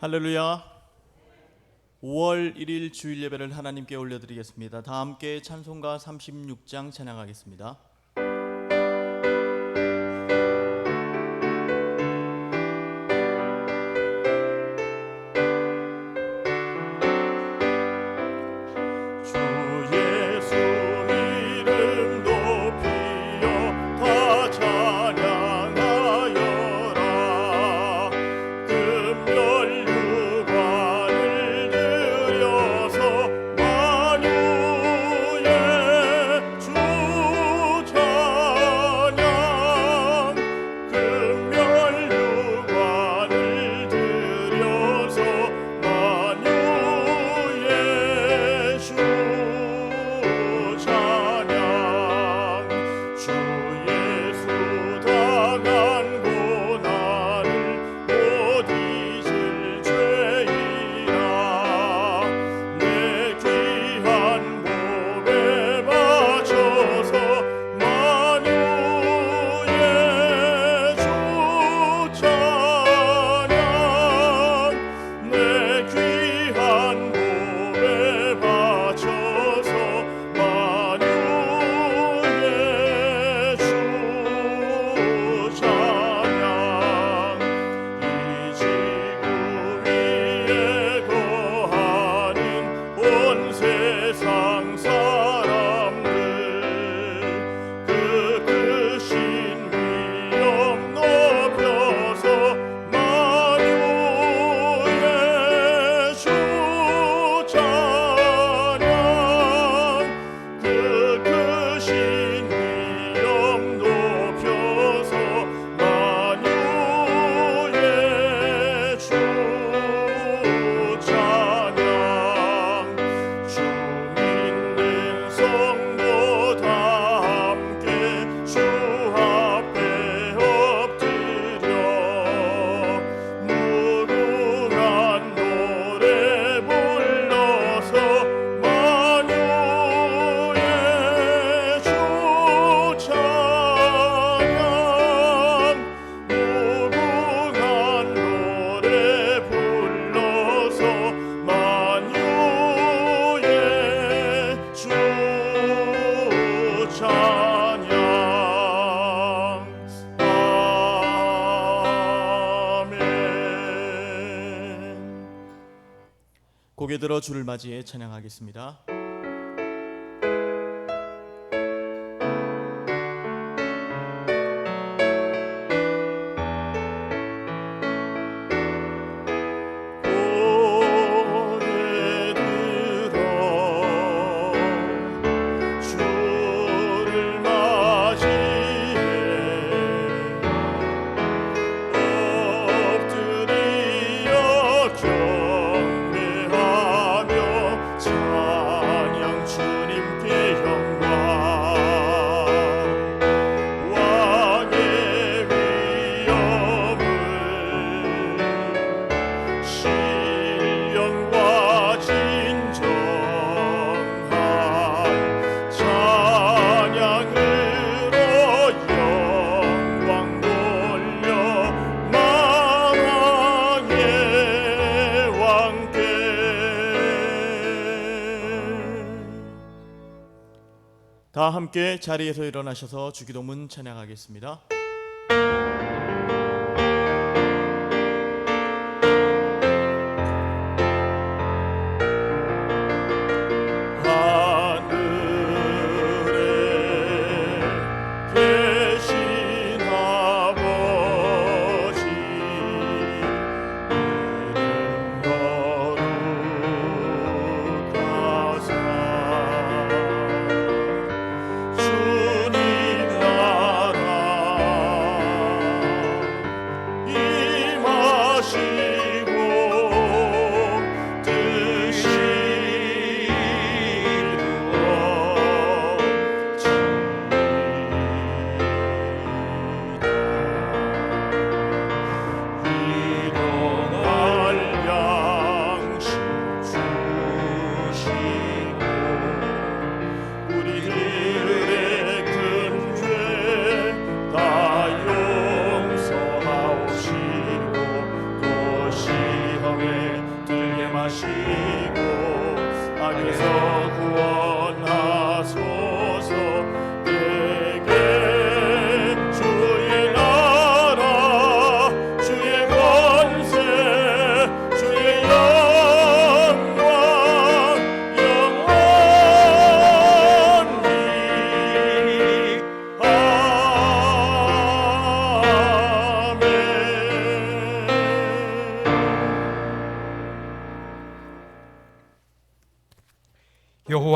할렐루야. 5월 1일 주일 예배를 하나님께 올려드리겠습니다. 다 함께 찬송가 36장 찬양하겠습니다. 고개 들어 주를 맞이해 찬양하겠습니다. 다 함께 자리에서 일어나셔서 주기도문 찬양하겠습니다. 주님 나라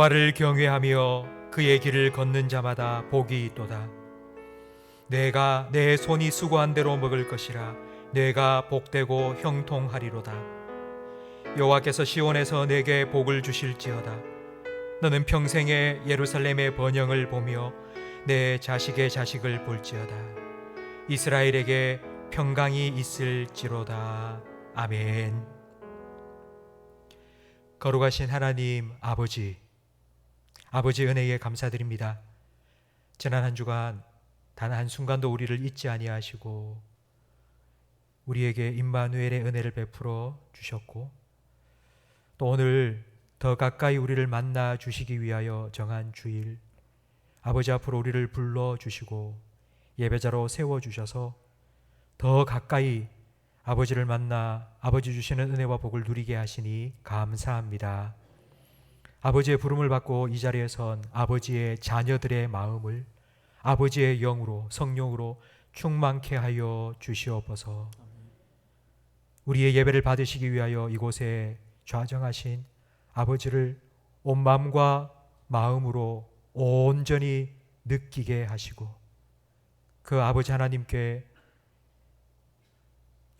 여호와를 경외하며 그의 길을 걷는 자마다 복이 있도다. 내가 내 손이 수고한 대로 먹을 것이라. 내가 복되고 형통하리로다. 여호와께서 시온에서 내게 복을 주실지어다. 너는 평생에 예루살렘의 번영을 보며 내 자식의 자식을 볼지어다. 이스라엘에게 평강이 있을지로다. 아멘. 거룩하신 하나님 아버지 은혜에 감사드립니다. 지난 한 주간 단 한순간도 우리를 잊지 아니하시고 우리에게 임마누엘의 은혜를 베풀어 주셨고, 또 오늘 더 가까이 우리를 만나 주시기 위하여 정한 주일, 아버지 앞으로 우리를 불러주시고 예배자로 세워주셔서 더 가까이 아버지를 만나 아버지 주시는 은혜와 복을 누리게 하시니 감사합니다. 아버지의 부름을 받고 이 자리에 선 아버지의 자녀들의 마음을 아버지의 영으로, 성령으로 충만케 하여 주시옵소서. 우리의 예배를 받으시기 위하여 이곳에 좌정하신 아버지를 온 마음과 마음으로 온전히 느끼게 하시고, 그 아버지 하나님께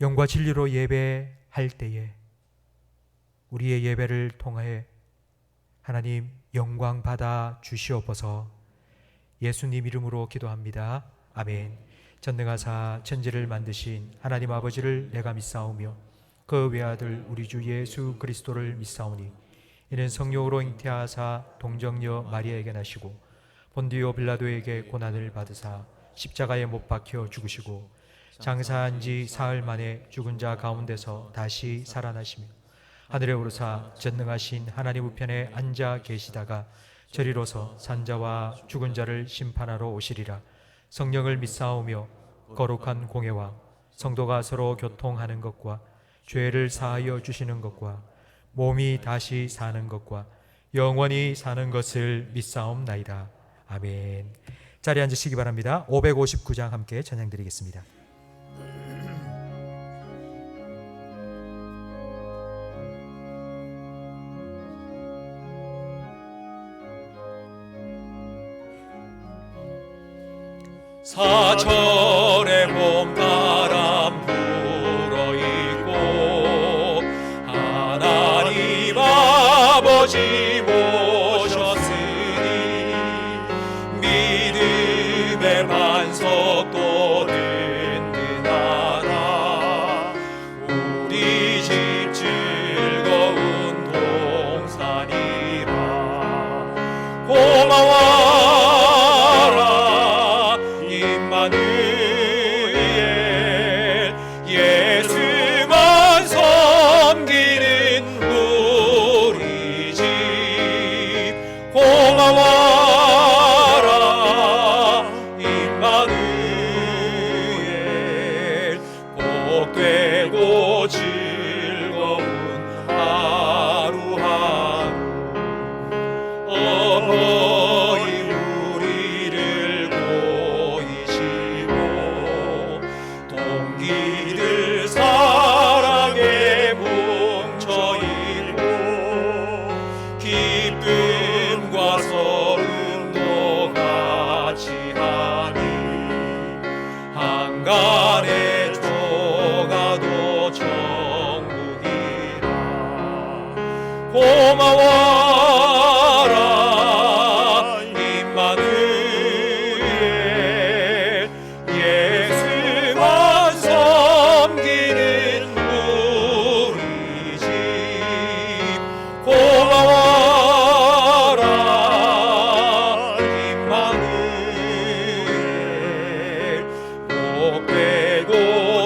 영과 진리로 예배할 때에 우리의 예배를 통해 하나님 영광 받아 주시옵소서. 예수님 이름으로 기도합니다. 아멘. 전능하사 천지를 만드신 하나님 아버지를 내가 믿사오며 그 외아들 우리 주 예수 그리스도를 믿사오니 이는 성령으로 잉태하사 동정녀 마리아에게 나시고 본디오 빌라도에게 고난을 받으사 십자가에 못 박혀 죽으시고 장사한 지 사흘 만에 죽은 자 가운데서 다시 살아나시며 하늘에 오르사 전능하신 하나님 우편에 앉아 계시다가 저리로서 산자와 죽은 자를 심판하러 오시리라. 성령을 믿사오며 거룩한 공회와 성도가 서로 교통하는 것과 죄를 사하여 주시는 것과 몸이 다시 사는 것과 영원히 사는 것을 믿사옵나이다. 아멘. 자리에 앉으시기 바랍니다. 559장 함께 찬양드리겠습니다. 사철의 봄바람 불어있고 하나님 아버지 모셨으니 믿음의 반석도 든든하라. 우리 집 즐거운 동산이라. 고마워 예수만 섬기는 우리 집 고마워라. 임마누엘 복되고 즐거운 하루하루 어머니 우리를 보이시고 동기들 사랑에 뭉쳐있고 기쁨과 서름도 같이 하니 한간의 조가도 천국이라. 고마워라 임마누엘 예수만 섬기는 우리 집 고마워라 임마누엘 복되고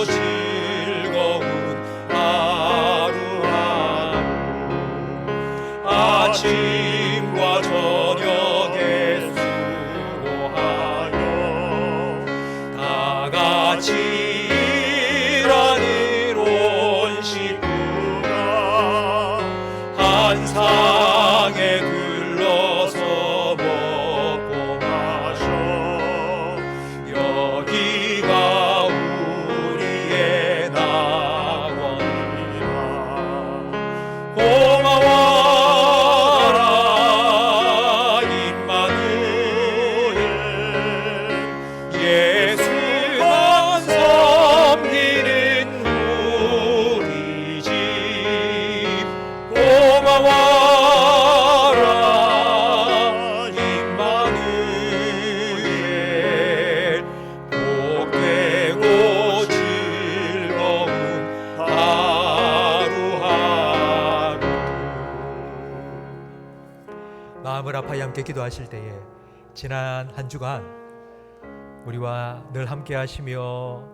즐거운 하루하루 아침과 저녁에 수고하여 다 같이 일하는 온 식구가 한 상에 둘러서 먹고 마셔. 여기가 우리의 낙원이라. 고마워라 마음을 아파야 함께 기도하실 때에 지난 한 주간 우리와 늘 함께 하시며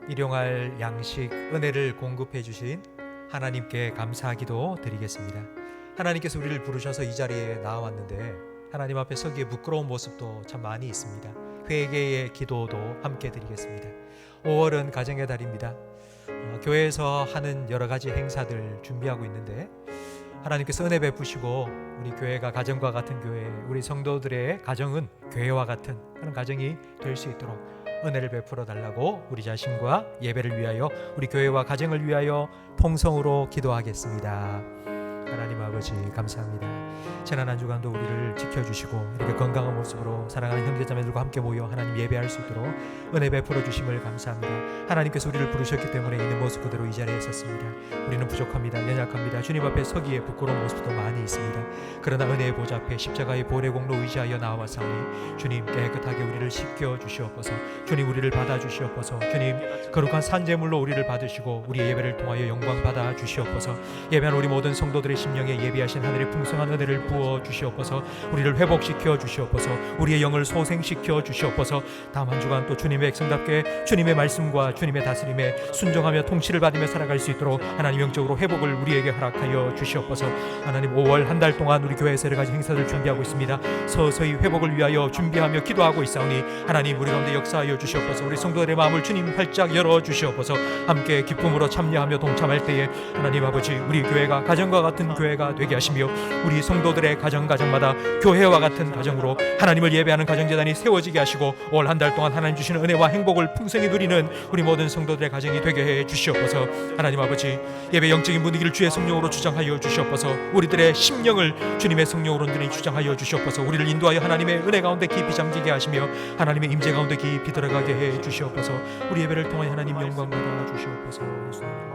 일용할 양식 은혜를 공급해 주신 하나님께 감사하기도 드리겠습니다. 하나님께서 우리를 부르셔서 이 자리에 나왔는데 하나님 앞에 서기에 부끄러운 모습도 참 많이 있습니다. 회개의 기도도 함께 드리겠습니다. 5월은 가정의 달입니다. 교회에서 하는 여러 가지 행사들 준비하고 있는데 하나님께서 은혜 베푸시고 우리 교회가 가정과 같은 교회, 우리 성도들의 가정은 교회와 같은 그런 가정이 될 수 있도록 은혜를 베풀어 달라고 우리 자신과 예배를 위하여 우리 교회와 가정을 위하여 통성으로 기도하겠습니다. 하나님 아버지 감사합니다. 지난 한 주간도 우리를 지켜주시고 이렇게 건강한 모습으로 사랑하는 형제자매들과 함께 모여 하나님 예배할 수 있도록 은혜 베풀어 주심을 감사합니다. 하나님께서 우리를 부르셨기 때문에 있는 모습 그대로 이 자리에 섰습니다. 우리는 부족합니다. 연약합니다. 주님 앞에 서기에 부끄러운 모습도 많이 있습니다. 그러나 은혜의 보좌 앞에 십자가의 보혈의 공로 의지하여 나와사오니 주님 깨끗하게 우리를 씻겨 주시옵소서. 주님 우리를 받아 주시옵소서. 주님 거룩한 산제물로 우리를 받으시고 우리의 예배를 통하여 영광 받아 주시옵소서. 예배한 우리 모든 성도들의 심령에 예비하신 하늘의 풍성한 은혜를 부어 주시옵소서. 우리를 회복시켜 주시옵소서. 우리의 영을 소생시켜 주시옵소서. 다음 한 주간 또 주님의 백성답게 주님의 말씀과 주님의 다스림에 순종하며 통치를 받으며 살아갈 수 있도록 하나님 영적으로 회복을 우리에게 허락하여 주시옵소서. 하나님 5월 한 달 동안 우리 교회에서 여러 가지 행사를 준비하고 있습니다. 서서히 회복을 위하여 준비하며 기도하고 있사오니 하나님 우리 가운데 역사하여 주시옵소서. 우리 성도들의 마음을 주님 활짝 열어 주시옵소서. 함께 기쁨으로 참여하며 동참할 때에 하나님 아버지 우리 교회가 가정과 같은 교회가 되게 하시며 우리 성도들의 가정마다 교회와 같은 가정으로 하나님을 예배하는 가정재단이 세워지게 하시고 올 한 달 동안 하나님 주시는 은혜와 행복을 풍성히 누리는 우리 모든 성도들의 가정이 되게 해 주시옵소서. 하나님 아버지 예배 영적인 분위기를 주의 성령으로 주장하여 주시옵소서. 우리들의 심령을 주님의 성령으로 온전히 주장하여 주시옵소서. 우리를 인도하여 하나님의 은혜 가운데 깊이 잠기게 하시며 하나님의 임재 가운데 깊이 들어가게 해 주시옵소서. 우리 예배를 통해 하나님 영광 받아 주시옵소서. 예수님.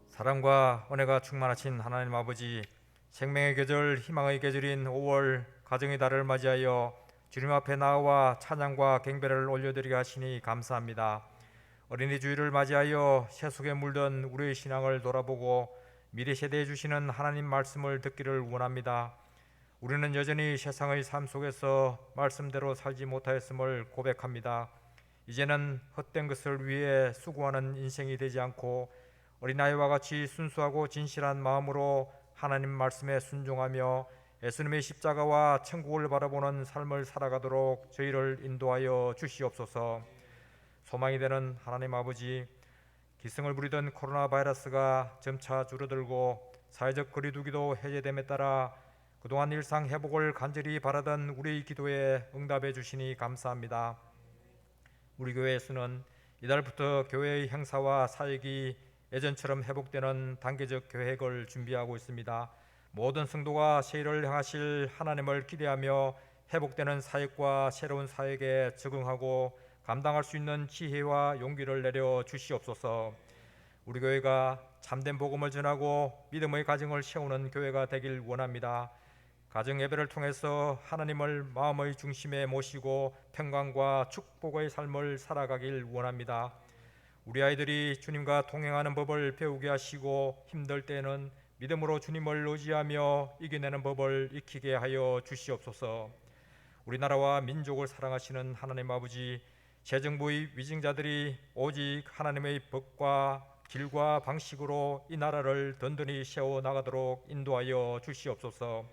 사랑과 은혜가 충만하신 하나님 아버지, 생명의 계절, 희망의 계절인 5월 가정의 달을 맞이하여 주님 앞에 나와 찬양과 경배를 올려드리게 하시니 감사합니다. 어린이 주일을 맞이하여 세속에 물든 우리의 신앙을 돌아보고 미래 세대에 주시는 하나님 말씀을 듣기를 원합니다. 우리는 여전히 세상의 삶 속에서 말씀대로 살지 못하였음을 고백합니다. 이제는 헛된 것을 위해 수고하는 인생이 되지 않고 어린아이와 같이 순수하고 진실한 마음으로 하나님 말씀에 순종하며 예수님의 십자가와 천국을 바라보는 삶을 살아가도록 저희를 인도하여 주시옵소서. 소망이 되는 하나님 아버지, 기승을 부리던 코로나 바이러스가 점차 줄어들고 사회적 거리두기도 해제됨에 따라 그동안 일상 회복을 간절히 바라던 우리의 기도에 응답해 주시니 감사합니다. 우리 교회에서는 이달부터 교회의 행사와 사역이 예전처럼 회복되는 단계적 계획을 준비하고 있습니다. 모든 성도가 새해를 향하실 하나님을 기대하며 회복되는 사역과 새로운 사역에 적응하고 감당할 수 있는 지혜와 용기를 내려 주시옵소서. 우리 교회가 참된 복음을 전하고 믿음의 가정을 세우는 교회가 되길 원합니다. 가정 예배를 통해서 하나님을 마음의 중심에 모시고 평강과 축복의 삶을 살아가길 원합니다. 우리 아이들이 주님과 동행하는 법을 배우게 하시고 힘들 때는 믿음으로 주님을 의지하며 이겨내는 법을 익히게 하여 주시옵소서. 우리나라와 민족을 사랑하시는 하나님 아버지, 새 정부의 위증자들이 오직 하나님의 법과 길과 방식으로 이 나라를 든든히 세워나가도록 인도하여 주시옵소서.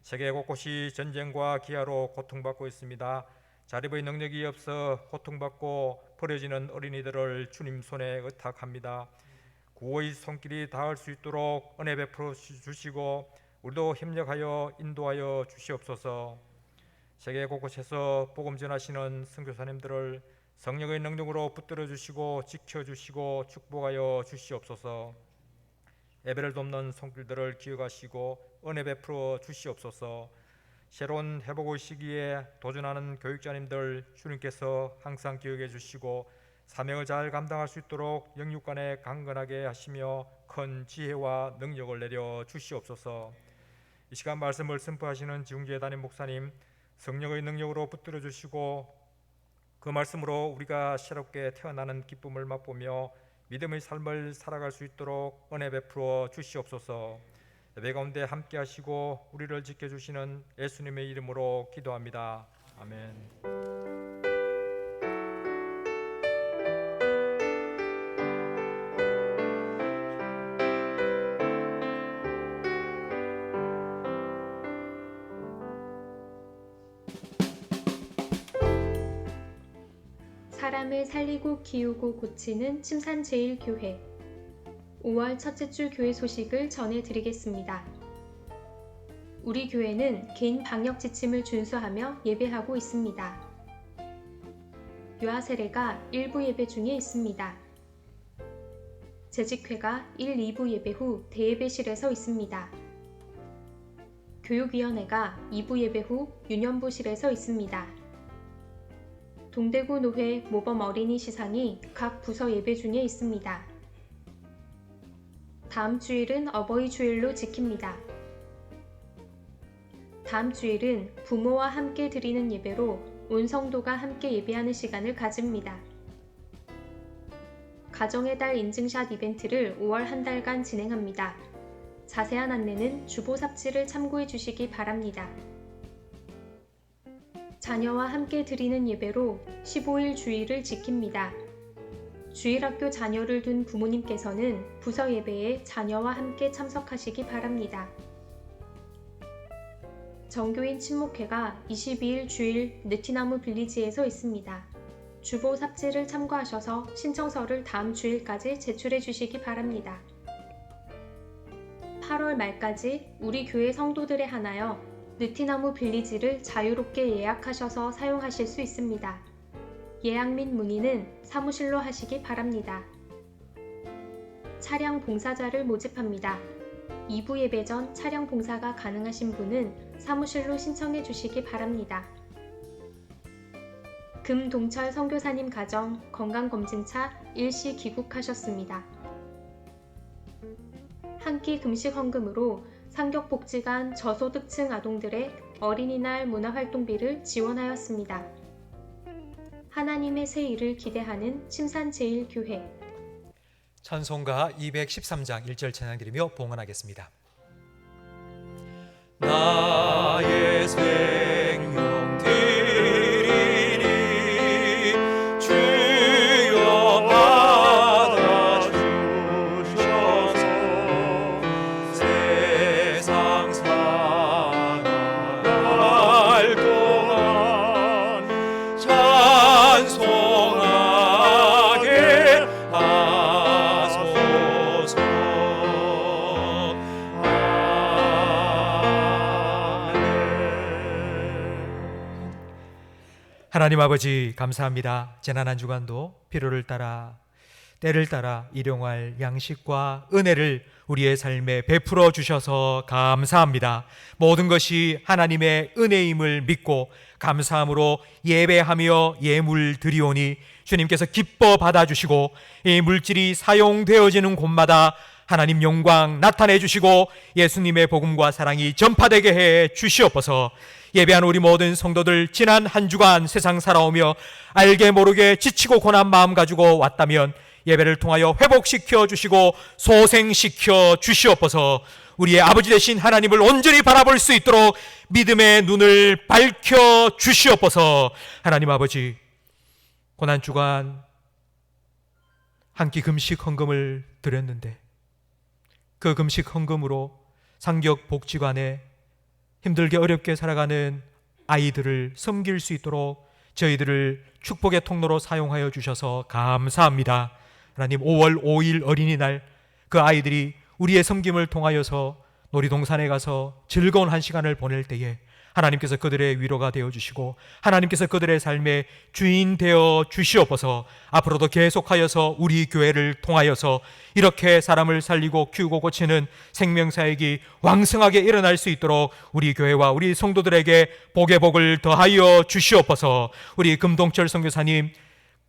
세계 곳곳이 전쟁과 기아로 고통받고 있습니다. 자립의 능력이 없어 고통받고 버려지는 어린이들을 주님 손에 의탁합니다. 구호의 손길이 닿을 수 있도록 은혜 베풀어 주시고 우리도 협력하여 인도하여 주시옵소서. 세계 곳곳에서 복음 전하시는 선교사님들을 성령의 능력으로 붙들어 주시고 지켜주시고 축복하여 주시옵소서. 예배를 돕는 손길들을 기억하시고 은혜 베풀어 주시옵소서. 새로운 회복의 시기에 도전하는 교육자님들 주님께서 항상 기억해 주시고 사명을 잘 감당할 수 있도록 영육간에 강건하게 하시며 큰 지혜와 능력을 내려 주시옵소서. 이 시간 말씀을 선포하시는 지웅교회 담임 목사님, 성령의 능력으로 붙들어 주시고 그 말씀으로 우리가 새롭게 태어나는 기쁨을 맛보며 믿음의 삶을 살아갈 수 있도록 은혜 베풀어 주시옵소서. 예배 가운데 함께 하시고 우리를 지켜주시는 예수님의 이름으로 기도합니다. 아멘. 사람을 살리고 키우고 고치는 침산제일교회 5월 첫째 주 교회 소식을 전해드리겠습니다. 우리 교회는 개인 방역 지침을 준수하며 예배하고 있습니다. 유아 세례가 일부 예배 중에 있습니다. 재직회가 1, 2부 예배 후 대예배실에서 있습니다. 교육위원회가 2부 예배 후 유년부실에서 있습니다. 동대구 노회 모범 어린이 시상이 각 부서 예배 중에 있습니다. 다음 주일은 어버이 주일로 지킵니다. 다음 주일은 부모와 함께 드리는 예배로 온 성도가 함께 예배하는 시간을 가집니다. 가정의 달 인증샷 이벤트를 5월 한 달간 진행합니다. 자세한 안내는 주보 삽지를 참고해 주시기 바랍니다. 자녀와 함께 드리는 예배로 15일 주일을 지킵니다. 주일학교 자녀를 둔 부모님께서는 부서 예배에 자녀와 함께 참석하시기 바랍니다. 정교인 친목회가 22일 주일 느티나무 빌리지에서 있습니다. 주보 삽지를 참고하셔서 신청서를 다음 주일까지 제출해 주시기 바랍니다. 8월 말까지 우리 교회 성도들에 한하여 느티나무 빌리지를 자유롭게 예약하셔서 사용하실 수 있습니다. 예약 및 문의는 사무실로 하시기 바랍니다. 차량 봉사자를 모집합니다. 2부 예배 전 차량 봉사가 가능하신 분은 사무실로 신청해 주시기 바랍니다. 금동철 선교사님 가정 건강검진차 일시 귀국하셨습니다. 한 끼 금식 헌금으로 상격복지관 저소득층 아동들의 어린이날 문화활동비를 지원하였습니다. 하나님의 새 일을 기대하는 침산제일교회 찬송가 213장 1절 찬양 드리며 봉헌하겠습니다. 나의 생명 드리니 주여 받아주셔서 세상 살아갈 동안 찬송하게 하소서. 하나님 아버지 감사합니다. 지난 한 주간도 필요를 따라 때를 따라 일용할 양식과 은혜를 우리의 삶에 베풀어 주셔서 감사합니다. 모든 것이 하나님의 은혜임을 믿고 감사함으로 예배하며 예물 드리오니 주님께서 기뻐 받아주시고 이 물질이 사용되어지는 곳마다 하나님 영광 나타내 주시고 예수님의 복음과 사랑이 전파되게 해 주시옵소서. 예배한 우리 모든 성도들 지난 한 주간 세상 살아오며 알게 모르게 지치고 고난 마음 가지고 왔다면 예배를 통하여 회복시켜 주시고 소생시켜 주시옵소서. 우리의 아버지 되신 하나님을 온전히 바라볼 수 있도록 믿음의 눈을 밝혀 주시옵소서. 하나님 아버지, 고난 주간 한 끼 금식 헌금을 드렸는데 그 금식 헌금으로 상격 복지관에 힘들게 어렵게 살아가는 아이들을 섬길 수 있도록 저희들을 축복의 통로로 사용하여 주셔서 감사합니다. 하나님, 5월 5일 어린이날 그 아이들이 우리의 섬김을 통하여서 놀이동산에 가서 즐거운 한 시간을 보낼 때에 하나님께서 그들의 위로가 되어 주시고 하나님께서 그들의 삶의 주인 되어 주시옵소서. 앞으로도 계속하여서 우리 교회를 통하여서 이렇게 사람을 살리고 키우고 고치는 생명사역이 왕성하게 일어날 수 있도록 우리 교회와 우리 성도들에게 복의 복을 더하여 주시옵소서. 우리 금동철 선교사님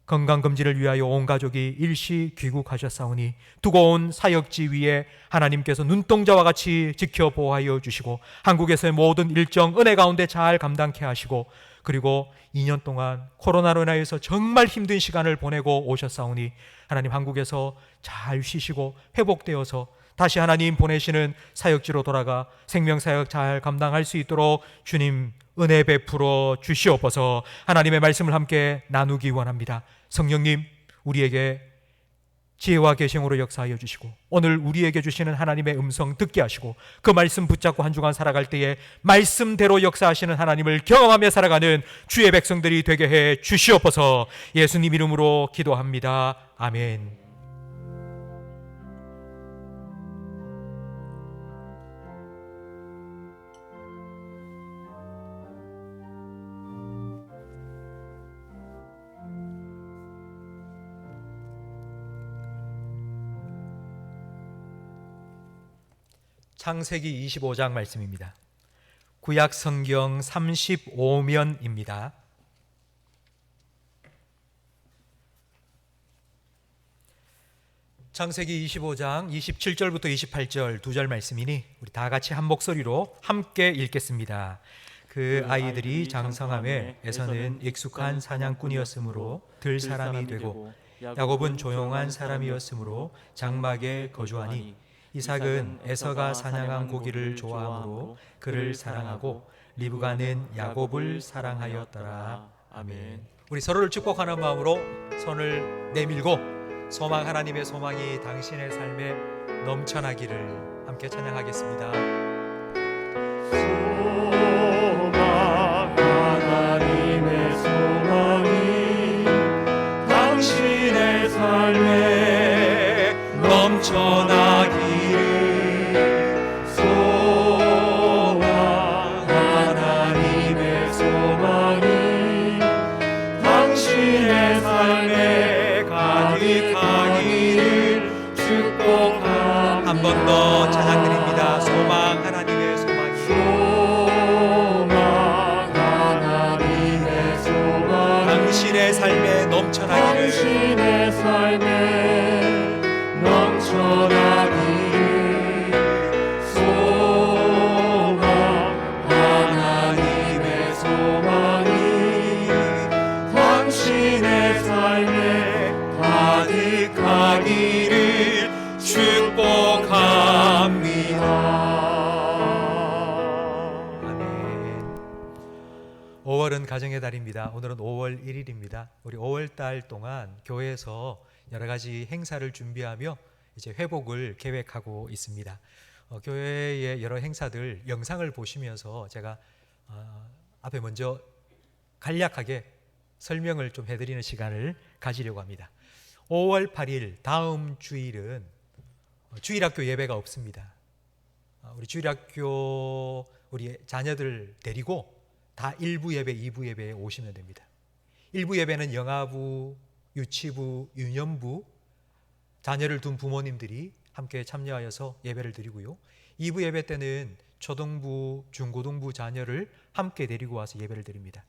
건강검진을 위하여 온 가족이 일시 귀국하셨사오니 두고 온 사역지 위에 하나님께서 눈동자와 같이 지켜보호하여 주시고 한국에서의 모든 일정 은혜 가운데 잘 감당케 하시고 그리고 2년 동안 코로나로 인하여서 정말 힘든 시간을 보내고 오셨사오니 하나님 한국에서 잘 쉬시고 회복되어서 다시 하나님 보내시는 사역지로 돌아가 생명사역 잘 감당할 수 있도록 주님 은혜 베풀어 주시옵소서. 하나님의 말씀을 함께 나누기 원합니다. 성령님, 우리에게 지혜와 계시으로 역사하여 주시고 오늘 우리에게 주시는 하나님의 음성 듣게 하시고 그 말씀 붙잡고 한 주간 살아갈 때에 말씀대로 역사하시는 하나님을 경험하며 살아가는 주의 백성들이 되게 해 주시옵소서. 예수님 이름으로 기도합니다. 아멘. 창세기 25장 말씀입니다. 구약 성경 35면입니다. 창세기 25장 27절부터 28절 두 절 말씀이니 우리 다 같이 한 목소리로 함께 읽겠습니다. 그 아이들이 장성함에 에서는 익숙한 사냥꾼이었으므로 들 사람이 되고 야곱은 조용한 사람이었으므로 장막에 거주하니 이삭은 에서가 사냥한 고기를 좋아하므로 그를 사랑하고 리브가는 야곱을 사랑하였더라. 아멘. 우리 서로를 축복하는 마음으로 손을 내밀고 소망, 하나님의 소망이 당신의 삶에 넘쳐나기를 함께 찬양하겠습니다. 소망, 하나님의 소망이 당신의 삶에 넘쳐나기를. 소망, 하나님의 소망이 당신의 삶에 가득하기를 축복합니다. 한 번 더 찬양드립니다. 소망, 하나님의 소망이 소망, 하나님의 소망이 당신의 삶에 넘쳐나기를. 당신의 삶에 넘쳐나기를. 소망, 하나님의 소망이 당신의 삶에 가득하기를 축복합니다. 아멘. 5월은 가정의 달입니다. 오늘은 5월 1일입니다. 우리 5월 달 동안 교회에서 여러 가지 행사를 준비하며 이제 회복을 계획하고 있습니다. 교회의 여러 행사들 영상을 보시면서 제가 앞에 먼저 간략하게 설명을 좀 해드리는 시간을 가지려고 합니다. 5월 8일 다음 주일은 주일학교 예배가 없습니다. 우리 주일학교 우리 자녀들 데리고 다 1부 예배, 2부 예배에 오시면 됩니다. 1부 예배는 영아부, 유치부, 유년부 자녀를 둔 부모님들이 함께 참여하여서 예배를 드리고요. 2부 예배 때는 초등부, 중고등부 자녀를 함께 데리고 와서 예배를 드립니다.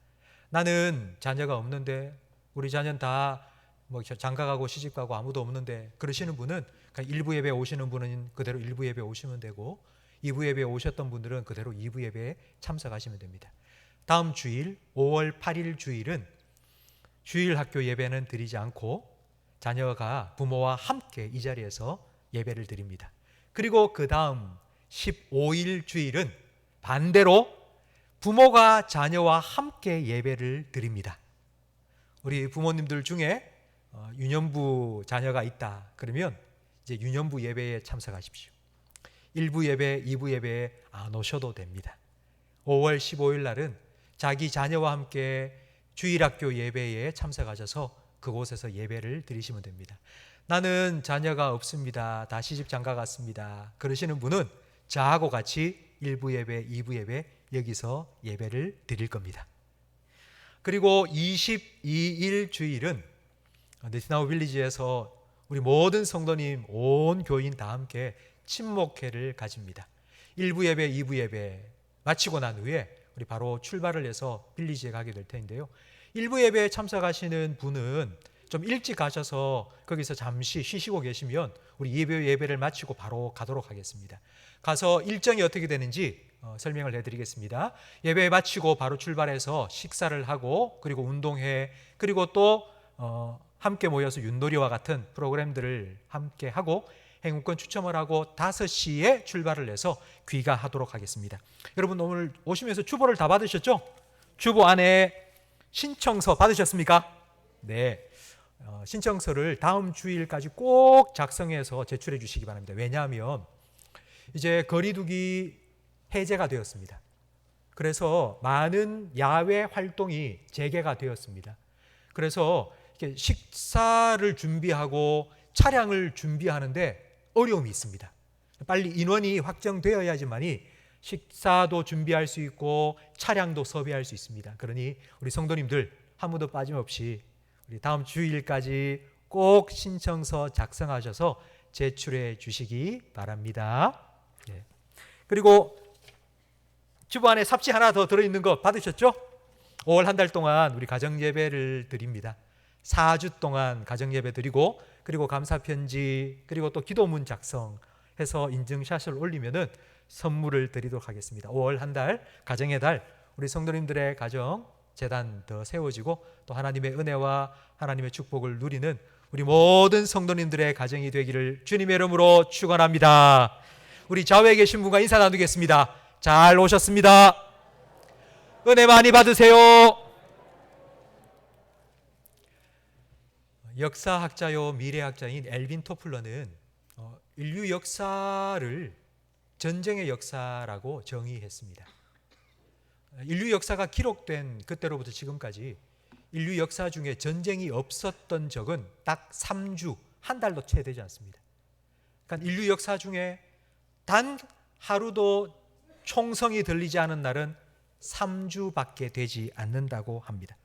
나는 자녀가 없는데 우리 자녀는 다 뭐 장가가고 시집가고 아무도 없는데 그러시는 분은 그냥 1부 예배에 오시는 분은 그대로 1부 예배에 오시면 되고 2부 예배에 오셨던 분들은 그대로 2부 예배에 참석하시면 됩니다. 다음 주일 5월 8일 주일은 주일 학교 예배는 드리지 않고 자녀가 부모와 함께 이 자리에서 예배를 드립니다. 그리고 그 다음 15일 주일은 반대로 부모가 자녀와 함께 예배를 드립니다. 우리 부모님들 중에 유년부 자녀가 있다 그러면 이제 유년부 예배에 참석하십시오. 1부 예배, 2부 예배에 안 오셔도 됩니다. 5월 15일 날은 자기 자녀와 함께 주일학교 예배에 참석하셔서 그곳에서 예배를 드리시면 됩니다. 나는 자녀가 없습니다. 다 시집 장가 갔습니다. 그러시는 분은 저하고 같이 1부 예배, 2부 예배 여기서 예배를 드릴 겁니다. 그리고 22일 주일은 느티나무 빌리지에서 우리 모든 성도님, 온 교인 다 함께 친목회를 가집니다. 1부 예배, 2부 예배 마치고 난 후에 우리 바로 출발을 해서 빌리지에 가게 될 텐데요. 1부 예배에 참석하시는 분은 좀 일찍 가셔서 거기서 잠시 쉬시고 계시면 우리 예배를 마치고 바로 가도록 하겠습니다. 가서 일정이 어떻게 되는지 설명을 해드리겠습니다. 예배 마치고 바로 출발해서 식사를 하고 그리고 운동회 그리고 또 함께 모여서 윷놀이와 같은 프로그램들을 함께 하고 행운권 추첨을 하고 5시에 출발을 해서 귀가하도록 하겠습니다. 여러분 오늘 오시면서 주보를 다 받으셨죠? 주보 안에 신청서 받으셨습니까? 네. 신청서를 다음 주일까지 꼭 작성해서 제출해 주시기 바랍니다. 왜냐하면 이제 거리두기 해제가 되었습니다. 그래서 많은 야외 활동이 재개가 되었습니다. 그래서 이렇게 식사를 준비하고 차량을 준비하는데 어려움이 있습니다. 빨리 인원이 확정되어야지만이 식사도 준비할 수 있고 차량도 섭외할 수 있습니다. 그러니 우리 성도님들 한 분도 빠짐없이 우리 다음 주일까지 꼭 신청서 작성하셔서 제출해 주시기 바랍니다. 예. 그리고 주보 안에 삽지 하나 더 들어있는 거 받으셨죠? 5월 한 달 동안 우리 가정예배를 드립니다. 4주 동안 가정예배 드리고 그리고 감사편지 그리고 또 기도문 작성해서 인증샷을 올리면은 선물을 드리도록 하겠습니다. 5월 한 달 가정의 달 우리 성도님들의 가정 재단 더 세워지고 또 하나님의 은혜와 하나님의 축복을 누리는 우리 모든 성도님들의 가정이 되기를 주님의 이름으로 축원합니다. 우리 좌우에 계신 분과 인사 나누겠습니다. 잘 오셨습니다. 은혜 많이 받으세요. 역사학자요 미래학자인 엘빈 토플러는 인류 역사를 전쟁의 역사라고 정의했습니다. 인류 역사가 기록된 그때로부터 지금까지 인류 역사 중에 전쟁이 없었던 적은 딱 3주, 한 달도 채 되지 않습니다. 그러니까 인류 역사 중에 단 하루도 총성이 들리지 않은 날은 3주밖에 되지 않는다고 합니다.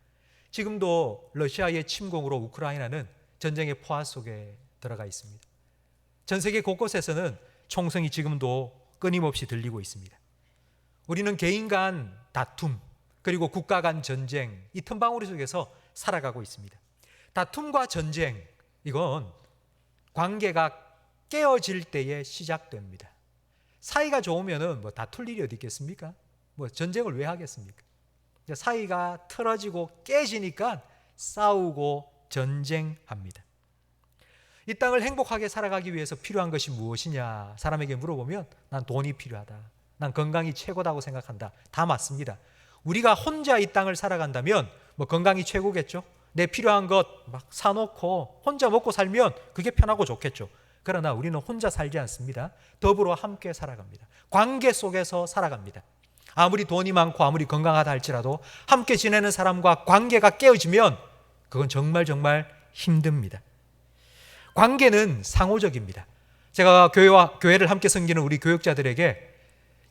지금도 러시아의 침공으로 우크라이나는 전쟁의 포화 속에 들어가 있습니다. 전 세계 곳곳에서는 총성이 지금도 끊임없이 들리고 있습니다. 우리는 개인 간 다툼 그리고 국가 간 전쟁 이 틈바구니 속에서 살아가고 있습니다. 다툼과 전쟁 이건 관계가 깨어질 때에 시작됩니다. 사이가 좋으면은 뭐 다툴 일이 어디 있겠습니까? 뭐 전쟁을 왜 하겠습니까? 사이가 틀어지고 깨지니까 싸우고 전쟁합니다. 이 땅을 행복하게 살아가기 위해서 필요한 것이 무엇이냐 사람에게 물어보면 난 돈이 필요하다. 난 건강이 최고다고 생각한다. 다 맞습니다. 우리가 혼자 이 땅을 살아간다면 뭐 건강이 최고겠죠. 내 필요한 것 막 사놓고 혼자 먹고 살면 그게 편하고 좋겠죠. 그러나 우리는 혼자 살지 않습니다. 더불어 함께 살아갑니다. 관계 속에서 살아갑니다. 아무리 돈이 많고 아무리 건강하다 할지라도 함께 지내는 사람과 관계가 깨어지면 그건 정말 힘듭니다. 관계는 상호적입니다. 제가 교회를 함께 섬기는 우리 교역자들에게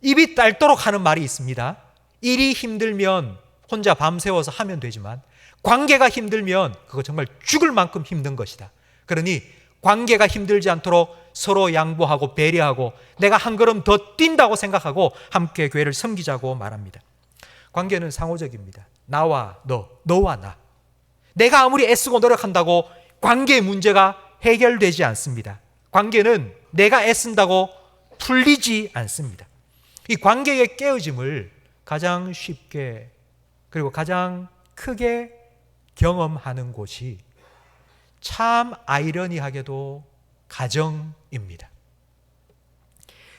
입이 딸도록 하는 말이 있습니다. 일이 힘들면 혼자 밤새워서 하면 되지만 관계가 힘들면 그거 정말 죽을 만큼 힘든 것이다. 그러니 관계가 힘들지 않도록 서로 양보하고 배려하고 내가 한 걸음 더 뛴다고 생각하고 함께 교회를 섬기자고 말합니다. 관계는 상호적입니다. 나와 너, 너와 나. 내가 아무리 애쓰고 노력한다고 관계의 문제가 해결되지 않습니다. 관계는 내가 애쓴다고 풀리지 않습니다. 이 관계의 깨어짐을 가장 쉽게 그리고 가장 크게 경험하는 곳이 참 아이러니하게도 가정입니다.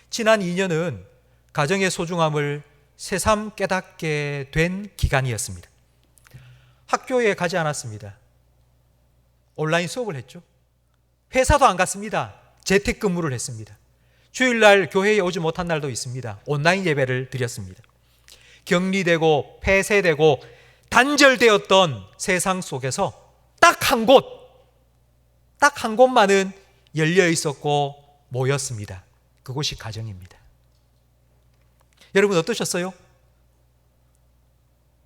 지난 2년은 가정의 소중함을 새삼 깨닫게 된 기간이었습니다. 학교에 가지 않았습니다. 온라인 수업을 했죠. 회사도 안 갔습니다. 재택근무를 했습니다. 주일날 교회에 오지 못한 날도 있습니다. 온라인 예배를 드렸습니다. 격리되고 폐쇄되고 단절되었던 세상 속에서 딱 한 곳만은 열려 있었고 모였습니다. 그곳이 가정입니다. 여러분 어떠셨어요?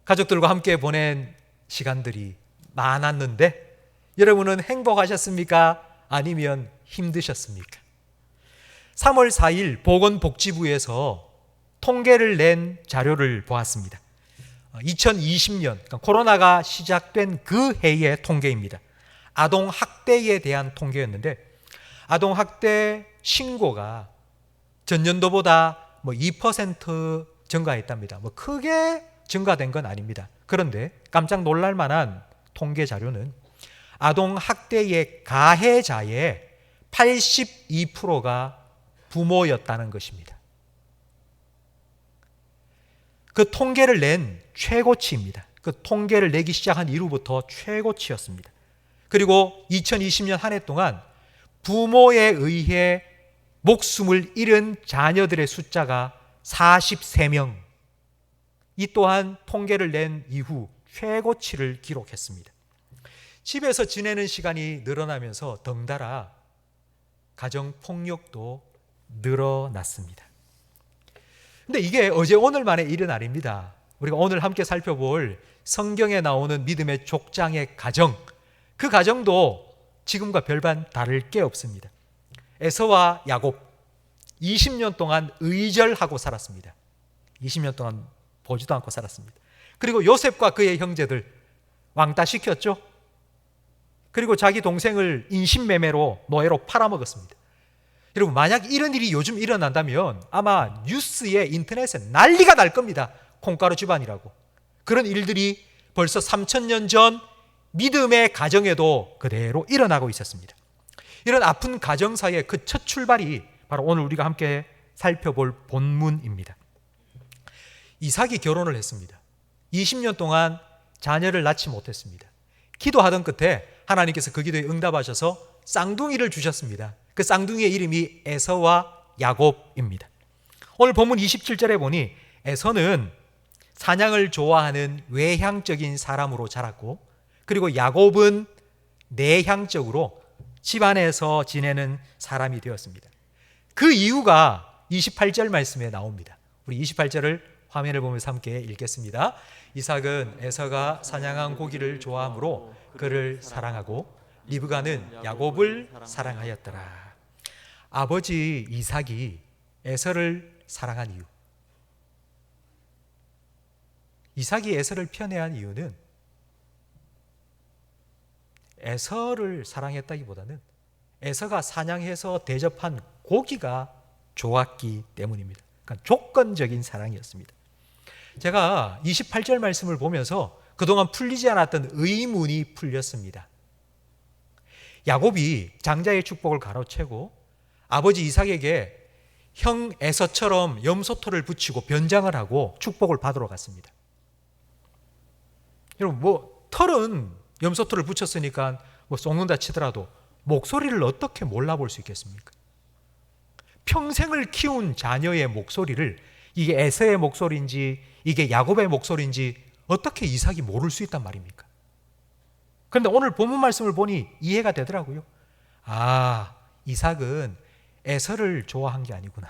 가족들과 함께 보낸 시간들이 많았는데 여러분은 행복하셨습니까? 아니면 힘드셨습니까? 3월 4일 보건복지부에서 통계를 낸 자료를 보았습니다. 2020년 그러니까 코로나가 시작된 그 해의 통계입니다. 아동 학대에 대한 통계였는데 아동 학대 신고가 전년도보다 2% 증가했답니다. 크게 증가된 건 아닙니다. 그런데 깜짝 놀랄 만한 통계 자료는 아동 학대의 가해자의 82%가 부모였다는 것입니다. 그 통계를 낸 최고치입니다. 그 통계를 내기 시작한 이후부터 최고치였습니다. 그리고 2020년 한 해 동안 부모에 의해 목숨을 잃은 자녀들의 숫자가 43명. 이 또한 통계를 낸 이후 최고치를 기록했습니다. 집에서 지내는 시간이 늘어나면서 덩달아 가정폭력도 늘어났습니다. 근데 이게 어제 오늘만의 일은 아닙니다. 우리가 오늘 함께 살펴볼 성경에 나오는 믿음의 족장의 가정, 그 가정도 지금과 별반 다를 게 없습니다. 에서와 야곱 20년 동안 의절하고 살았습니다. 20년 동안 보지도 않고 살았습니다. 그리고 요셉과 그의 형제들 왕따 시켰죠. 그리고 자기 동생을 인신매매로 노예로 팔아먹었습니다. 여러분, 만약 이런 일이 요즘 일어난다면 아마 뉴스에 인터넷에 난리가 날 겁니다. 콩가루 집안이라고. 그런 일들이 벌써 3000년 전 믿음의 가정에도 그대로 일어나고 있었습니다. 이런 아픈 가정사의 그 첫 출발이 바로 오늘 우리가 함께 살펴볼 본문입니다. 이삭이 결혼을 했습니다. 20년 동안 자녀를 낳지 못했습니다. 기도하던 끝에 하나님께서 그 기도에 응답하셔서 쌍둥이를 주셨습니다. 그 쌍둥이의 이름이 에서와 야곱입니다. 오늘 본문 27절에 보니 에서는 사냥을 좋아하는 외향적인 사람으로 자랐고, 그리고 야곱은 내향적으로 집안에서 지내는 사람이 되었습니다. 그 이유가 28절 말씀에 나옵니다. 우리 28절을 화면을 보면서 함께 읽겠습니다. 이삭은 에서가 사냥한 고기를 좋아하므로 그를 사랑하고 리브가는 야곱을 사랑하였더라. 아버지 이삭이 에서를 사랑한 이유, 이삭이 에서를 편애한 이유는 에서를 사랑했다기보다는 에서가 사냥해서 대접한 고기가 좋았기 때문입니다. 그러니까 조건적인 사랑이었습니다. 제가 28절 말씀을 보면서 그동안 풀리지 않았던 의문이 풀렸습니다. 야곱이 장자의 축복을 가로채고 아버지 이삭에게 형 에서처럼 염소털을 붙이고 변장을 하고 축복을 받으러 갔습니다. 여러분, 털은 염소털을 붙였으니까 속는다 치더라도 목소리를 어떻게 몰라볼 수 있겠습니까? 평생을 키운 자녀의 목소리를 이게 에서의 목소리인지 이게 야곱의 목소리인지 어떻게 이삭이 모를 수 있단 말입니까? 그런데 오늘 본문 말씀을 보니 이해가 되더라고요. 아, 이삭은 에서를 좋아한 게 아니구나.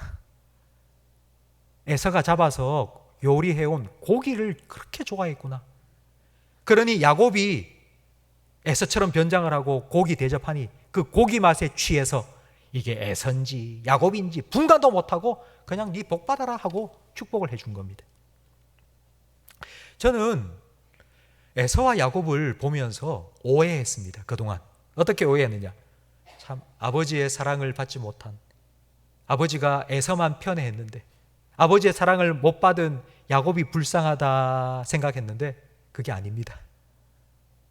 에서가 잡아서 요리해온 고기를 그렇게 좋아했구나. 그러니 야곱이 에서처럼 변장을 하고 고기 대접하니 그 고기 맛에 취해서 이게 에서인지 야곱인지 분간도 못하고 그냥 네 복 받아라 하고 축복을 해준 겁니다. 저는 에서와 야곱을 보면서 오해했습니다. 그동안 어떻게 오해했느냐, 참 아버지의 사랑을 받지 못한, 아버지가 에서만 편애했는데 아버지의 사랑을 못 받은 야곱이 불쌍하다 생각했는데 그게 아닙니다.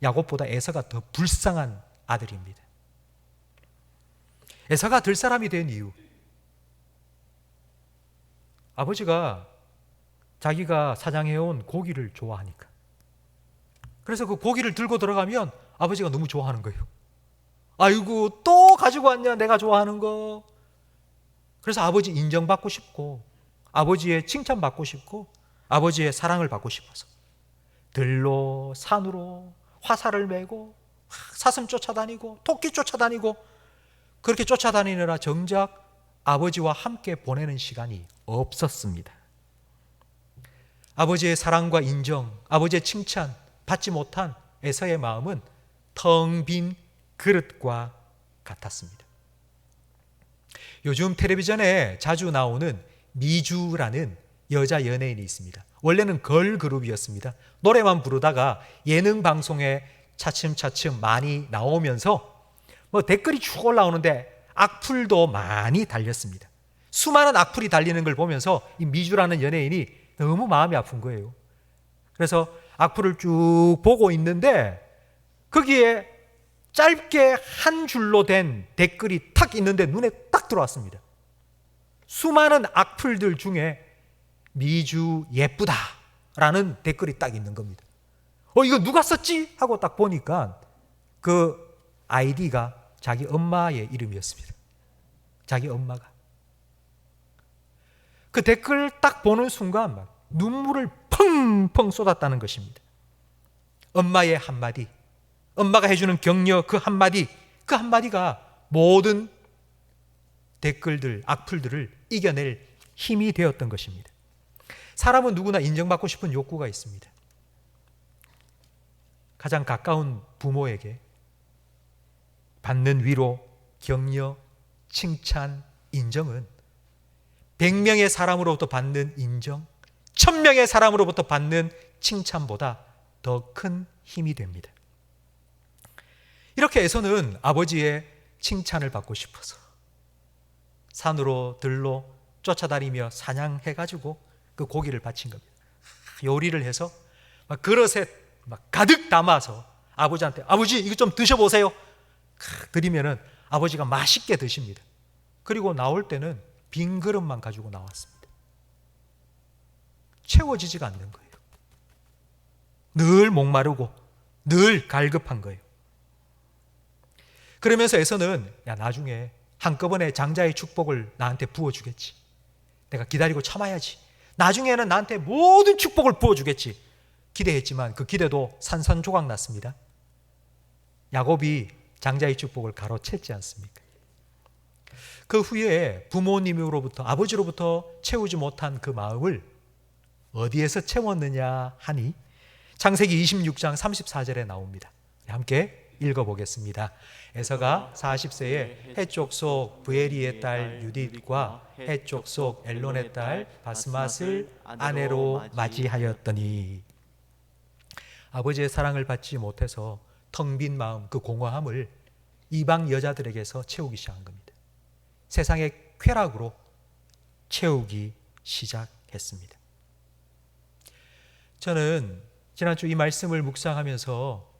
야곱보다 에서가 더 불쌍한 아들입니다. 에서가 들 사람이 된 이유, 아버지가 자기가 사냥해온 고기를 좋아하니까. 그래서 그 고기를 들고 들어가면 아버지가 너무 좋아하는 거예요. 아이고, 또 가지고 왔냐, 내가 좋아하는 거. 그래서 아버지 인정받고 싶고 아버지의 칭찬받고 싶고 아버지의 사랑을 받고 싶어서 들로 산으로 화살을 메고 사슴 쫓아다니고 토끼 쫓아다니고, 그렇게 쫓아다니느라 정작 아버지와 함께 보내는 시간이 없었습니다. 아버지의 사랑과 인정, 아버지의 칭찬 받지 못한 에서의 마음은 텅 빈 그릇과 같았습니다. 요즘 텔레비전에 자주 나오는 미주라는 여자 연예인이 있습니다. 원래는 걸그룹이었습니다. 노래만 부르다가 예능 방송에 차츰차츰 많이 나오면서 댓글이 쭉 올라오는데 악플도 많이 달렸습니다. 수많은 악플이 달리는 걸 보면서 이 미주라는 연예인이 너무 마음이 아픈 거예요. 그래서 악플을 쭉 보고 있는데 거기에 짧게 한 줄로 된 댓글이 탁 있는데 눈에 딱 들어왔습니다. 수많은 악플들 중에 미주 예쁘다라는 댓글이 딱 있는 겁니다. 이거 누가 썼지? 하고 딱 보니까 그 아이디가 자기 엄마의 이름이었습니다. 자기 엄마가. 그 댓글 딱 보는 순간 막 눈물을 펑펑 쏟았다는 것입니다. 엄마의 한마디, 엄마가 해주는 격려 그 한마디가 모든 댓글들, 악플들을 이겨낼 힘이 되었던 것입니다. 사람은 누구나 인정받고 싶은 욕구가 있습니다. 가장 가까운 부모에게 받는 위로, 격려, 칭찬, 인정은 100명의 사람으로부터 받는 인정, 1000명의 사람으로부터 받는 칭찬보다 더 큰 힘이 됩니다. 이렇게 에서는 아버지의 칭찬을 받고 싶어서 산으로 들로 쫓아다니며 사냥해가지고 그 고기를 바친 겁니다. 요리를 해서 막 그릇에 막 가득 담아서 아버지한테 아버지 이거 좀 드셔보세요. 드리면은 아버지가 맛있게 드십니다. 그리고 나올 때는 빈 그릇만 가지고 나왔습니다. 채워지지가 않는 거예요. 늘 목마르고 늘 갈급한 거예요. 그러면서 에서는 나중에 한꺼번에 장자의 축복을 나한테 부어주겠지. 내가 기다리고 참아야지. 나중에는 나한테 모든 축복을 부어주겠지. 기대했지만 그 기대도 산산조각 났습니다. 야곱이 장자의 축복을 가로챘지 않습니까? 그 후에 부모님으로부터 아버지로부터 채우지 못한 그 마음을 어디에서 채웠느냐 하니 창세기 26장 34절에 나옵니다. 함께 읽어보겠습니다. 에서가 40세에 해쪽 속 브에리의 딸 유딧과 해쪽 속 엘론의 딸 바스맛을 아내로 맞이하였더니 아버지의 사랑을 받지 못해서 텅 빈 마음, 그 공허함을 이방 여자들에게서 채우기 시작한 겁니다. 세상의 쾌락으로 채우기 시작했습니다. 저는 지난주 이 말씀을 묵상하면서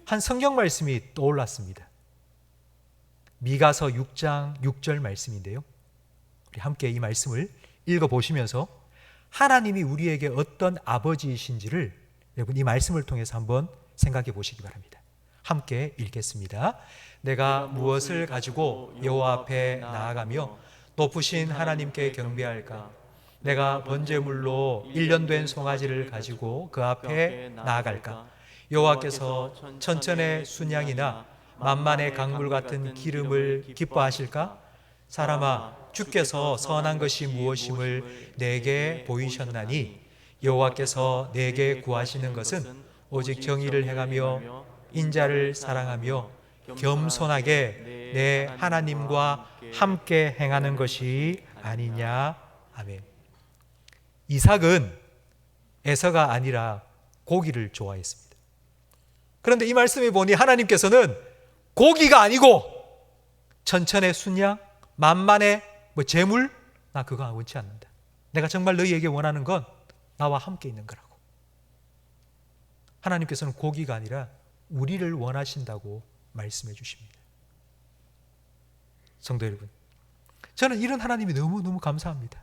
한 성경 말씀이 떠올랐습니다. 미가서 6장 6절 말씀인데요. 우리 함께 이 말씀을 읽어보시면서 하나님이 우리에게 어떤 아버지이신지를 여러분 이 말씀을 통해서 한번 생각해 보시기 바랍니다. 함께 읽겠습니다. 내가 무엇을 가지고 여호와 앞에 나아가며 높으신 하나님께 경배할까? 내가 번제물로 1년 된 송아지를 가지고 그 앞에 나아갈까? 여호와께서 천천의 순양이나 만만의 강물 같은 기름을 기뻐하실까? 사람아, 주께서 선한 것이 무엇임을 내게 보이셨나니 여호와께서 내게 구하시는 것은 오직 정의를 행하며 인자를 사랑하며 겸손하게 내 하나님과 함께 행하는 것이 아니냐. 아멘. 이삭은 에서가 아니라 고기를 좋아했습니다. 그런데 이 말씀에 보니 하나님께서는 고기가 아니고 천천의 순양, 만만의 재물, 나 그거 원치 않는다. 내가 정말 너희에게 원하는 건 나와 함께 있는 거라고. 하나님께서는 고기가 아니라 우리를 원하신다고 말씀해 주십니다. 성도 여러분, 저는 이런 하나님이 너무너무 감사합니다.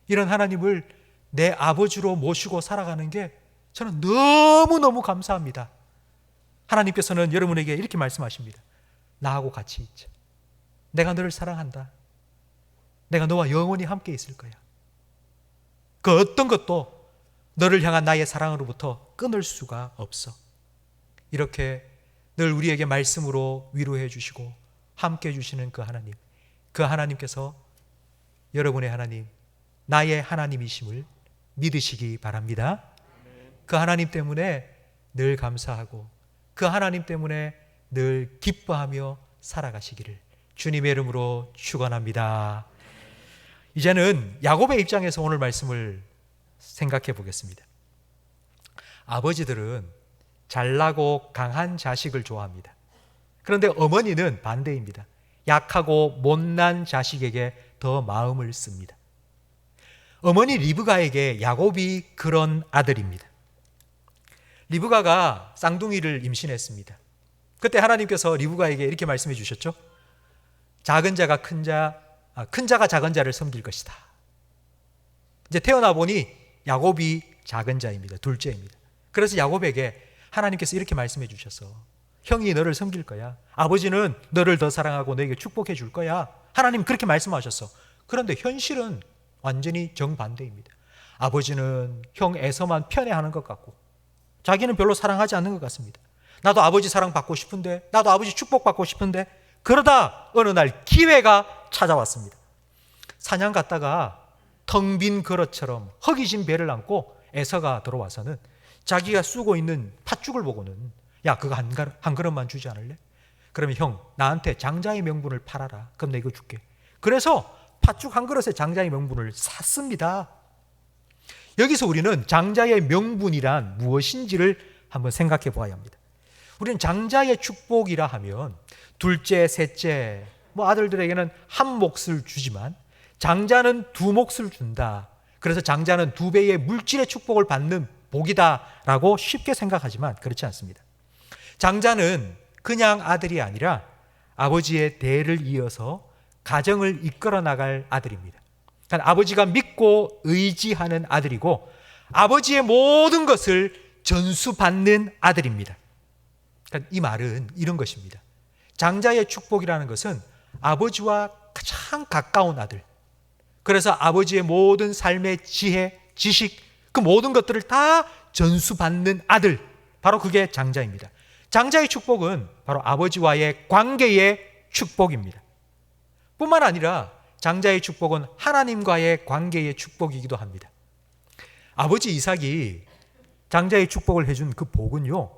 이런 하나님을 내 아버지로 모시고 살아가는 게 저는 너무너무 감사합니다. 하나님께서는 여러분에게 이렇게 말씀하십니다. 나하고 같이 있자. 내가 너를 사랑한다. 내가 너와 영원히 함께 있을 거야. 그 어떤 것도 너를 향한 나의 사랑으로부터 끊을 수가 없어. 이렇게 늘 우리에게 말씀으로 위로해 주시고 함께 해 주시는 그 하나님, 그 하나님께서 여러분의 하나님, 나의 하나님이심을 믿으시기 바랍니다. 그 하나님 때문에 늘 감사하고 그 하나님 때문에 늘 기뻐하며 살아가시기를 주님의 이름으로 축원합니다. 이제는 야곱의 입장에서 오늘 말씀을 생각해 보겠습니다. 아버지들은 잘나고 강한 자식을 좋아합니다. 그런데 어머니는 반대입니다. 약하고 못난 자식에게 더 마음을 씁니다. 어머니 리브가에게 야곱이 그런 아들입니다. 리브가가 쌍둥이를 임신했습니다. 그때 하나님께서 리브가에게 이렇게 말씀해 주셨죠. 작은 자가 큰 자가 작은 자를 섬길 것이다. 이제 태어나 보니 야곱이 작은 자입니다. 둘째입니다. 그래서 야곱에게 하나님께서 이렇게 말씀해 주셔서 형이 너를 섬길 거야. 아버지는 너를 더 사랑하고 너에게 축복해 줄 거야. 하나님 그렇게 말씀하셨어. 그런데 현실은 완전히 정반대입니다. 아버지는 형 에서만 편애하는 것 같고 자기는 별로 사랑하지 않는 것 같습니다. 나도 아버지 사랑 받고 싶은데, 나도 아버지 축복 받고 싶은데, 그러다 어느 날 기회가 찾아왔습니다. 사냥 갔다가 텅 빈 그릇처럼 허기진 배를 안고 에서가 들어와서는 자기가 쓰고 있는 팥죽을 보고는 야, 그거 한 그릇만 주지 않을래? 그러면 형, 나한테 장자의 명분을 팔아라. 그럼 내가 이거 줄게. 그래서 팥죽 한 그릇에 장자의 명분을 샀습니다. 여기서 우리는 장자의 명분이란 무엇인지를 한번 생각해 보아야 합니다. 우리는 장자의 축복이라 하면 둘째, 셋째, 아들들에게는 한 몫을 주지만 장자는 두 몫을 준다. 그래서 장자는 두 배의 물질의 축복을 받는 복이다라고 쉽게 생각하지만 그렇지 않습니다. 장자는 그냥 아들이 아니라 아버지의 대를 이어서 가정을 이끌어 나갈 아들입니다. 그러니까 아버지가 믿고 의지하는 아들이고 아버지의 모든 것을 전수받는 아들입니다. 그러니까 이 말은 이런 것입니다. 장자의 축복이라는 것은 아버지와 가장 가까운 아들, 그래서 아버지의 모든 삶의 지혜, 지식, 그 모든 것들을 다 전수받는 아들, 바로 그게 장자입니다. 장자의 축복은 바로 아버지와의 관계의 축복입니다. 뿐만 아니라 장자의 축복은 하나님과의 관계의 축복이기도 합니다. 아버지 이삭이 장자의 축복을 해준 그 복은요,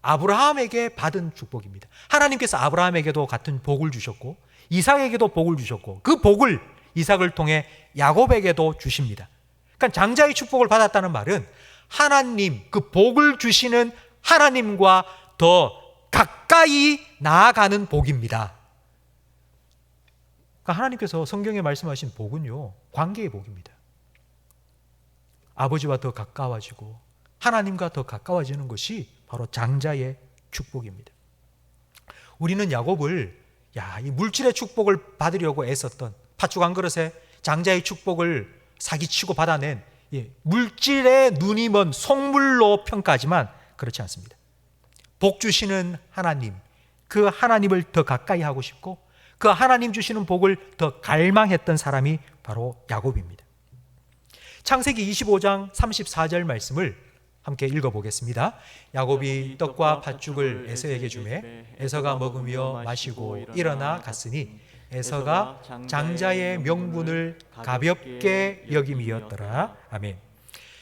아브라함에게 받은 축복입니다. 하나님께서 아브라함에게도 같은 복을 주셨고 이삭에게도 복을 주셨고 그 복을 이삭을 통해 야곱에게도 주십니다. 그러니까 장자의 축복을 받았다는 말은 하나님, 그 복을 주시는 하나님과 더 가까이 나아가는 복입니다. 그러니까 하나님께서 성경에 말씀하신 복은요, 관계의 복입니다. 아버지와 더 가까워지고 하나님과 더 가까워지는 것이 바로 장자의 축복입니다. 우리는 야곱을 이 물질의 축복을 받으려고 애썼던, 팥죽 한 그릇에 장자의 축복을 사기치고 받아낸 물질의 눈이 먼 속물로 평가하지만 그렇지 않습니다. 복 주시는 하나님, 그 하나님을 더 가까이 하고 싶고 그 하나님 주시는 복을 더 갈망했던 사람이 바로 야곱입니다. 창세기 25장 34절 말씀을 함께 읽어보겠습니다. 야곱이 떡과 팥죽을 에서에게 주매 에서가 먹으며 마시고 일어나 갔으니 에서가 장자의 명분을 가볍게 여김이었더라. 아멘.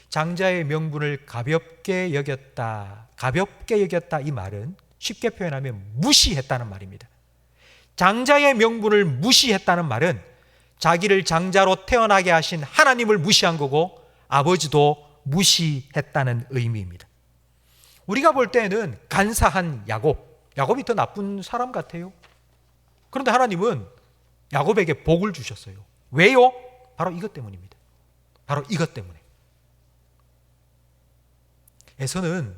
장자의 명분을 가볍게 여겼다. 가볍게 여겼다, 이 말은 쉽게 표현하면 무시했다는 말입니다. 장자의 명분을 무시했다는 말은 자기를 장자로 태어나게 하신 하나님을 무시한 거고 아버지도 무시했다는 의미입니다. 우리가 볼 때는 간사한 야곱이 더 나쁜 사람 같아요. 그런데 하나님은 야곱에게 복을 주셨어요. 왜요? 바로 이것 때문입니다. 바로 이것 때문에. 에서는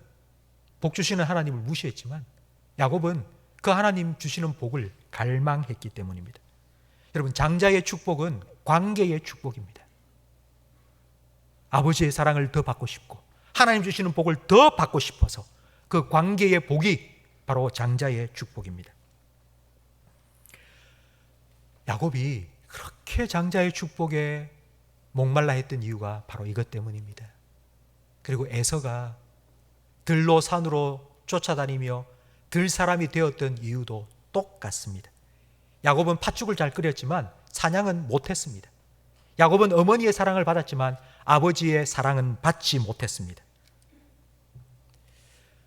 복 주시는 하나님을 무시했지만 야곱은 그 하나님 주시는 복을 갈망했기 때문입니다. 여러분, 장자의 축복은 관계의 축복입니다. 아버지의 사랑을 더 받고 싶고 하나님 주시는 복을 더 받고 싶어서 그 관계의 복이 바로 장자의 축복입니다. 야곱이 그렇게 장자의 축복에 목말라 했던 이유가 바로 이것 때문입니다. 그리고 에서가 들로 산으로 쫓아다니며 들 사람이 되었던 이유도 똑같습니다. 야곱은 팥죽을 잘 끓였지만 사냥은 못했습니다. 야곱은 어머니의 사랑을 받았지만 아버지의 사랑은 받지 못했습니다.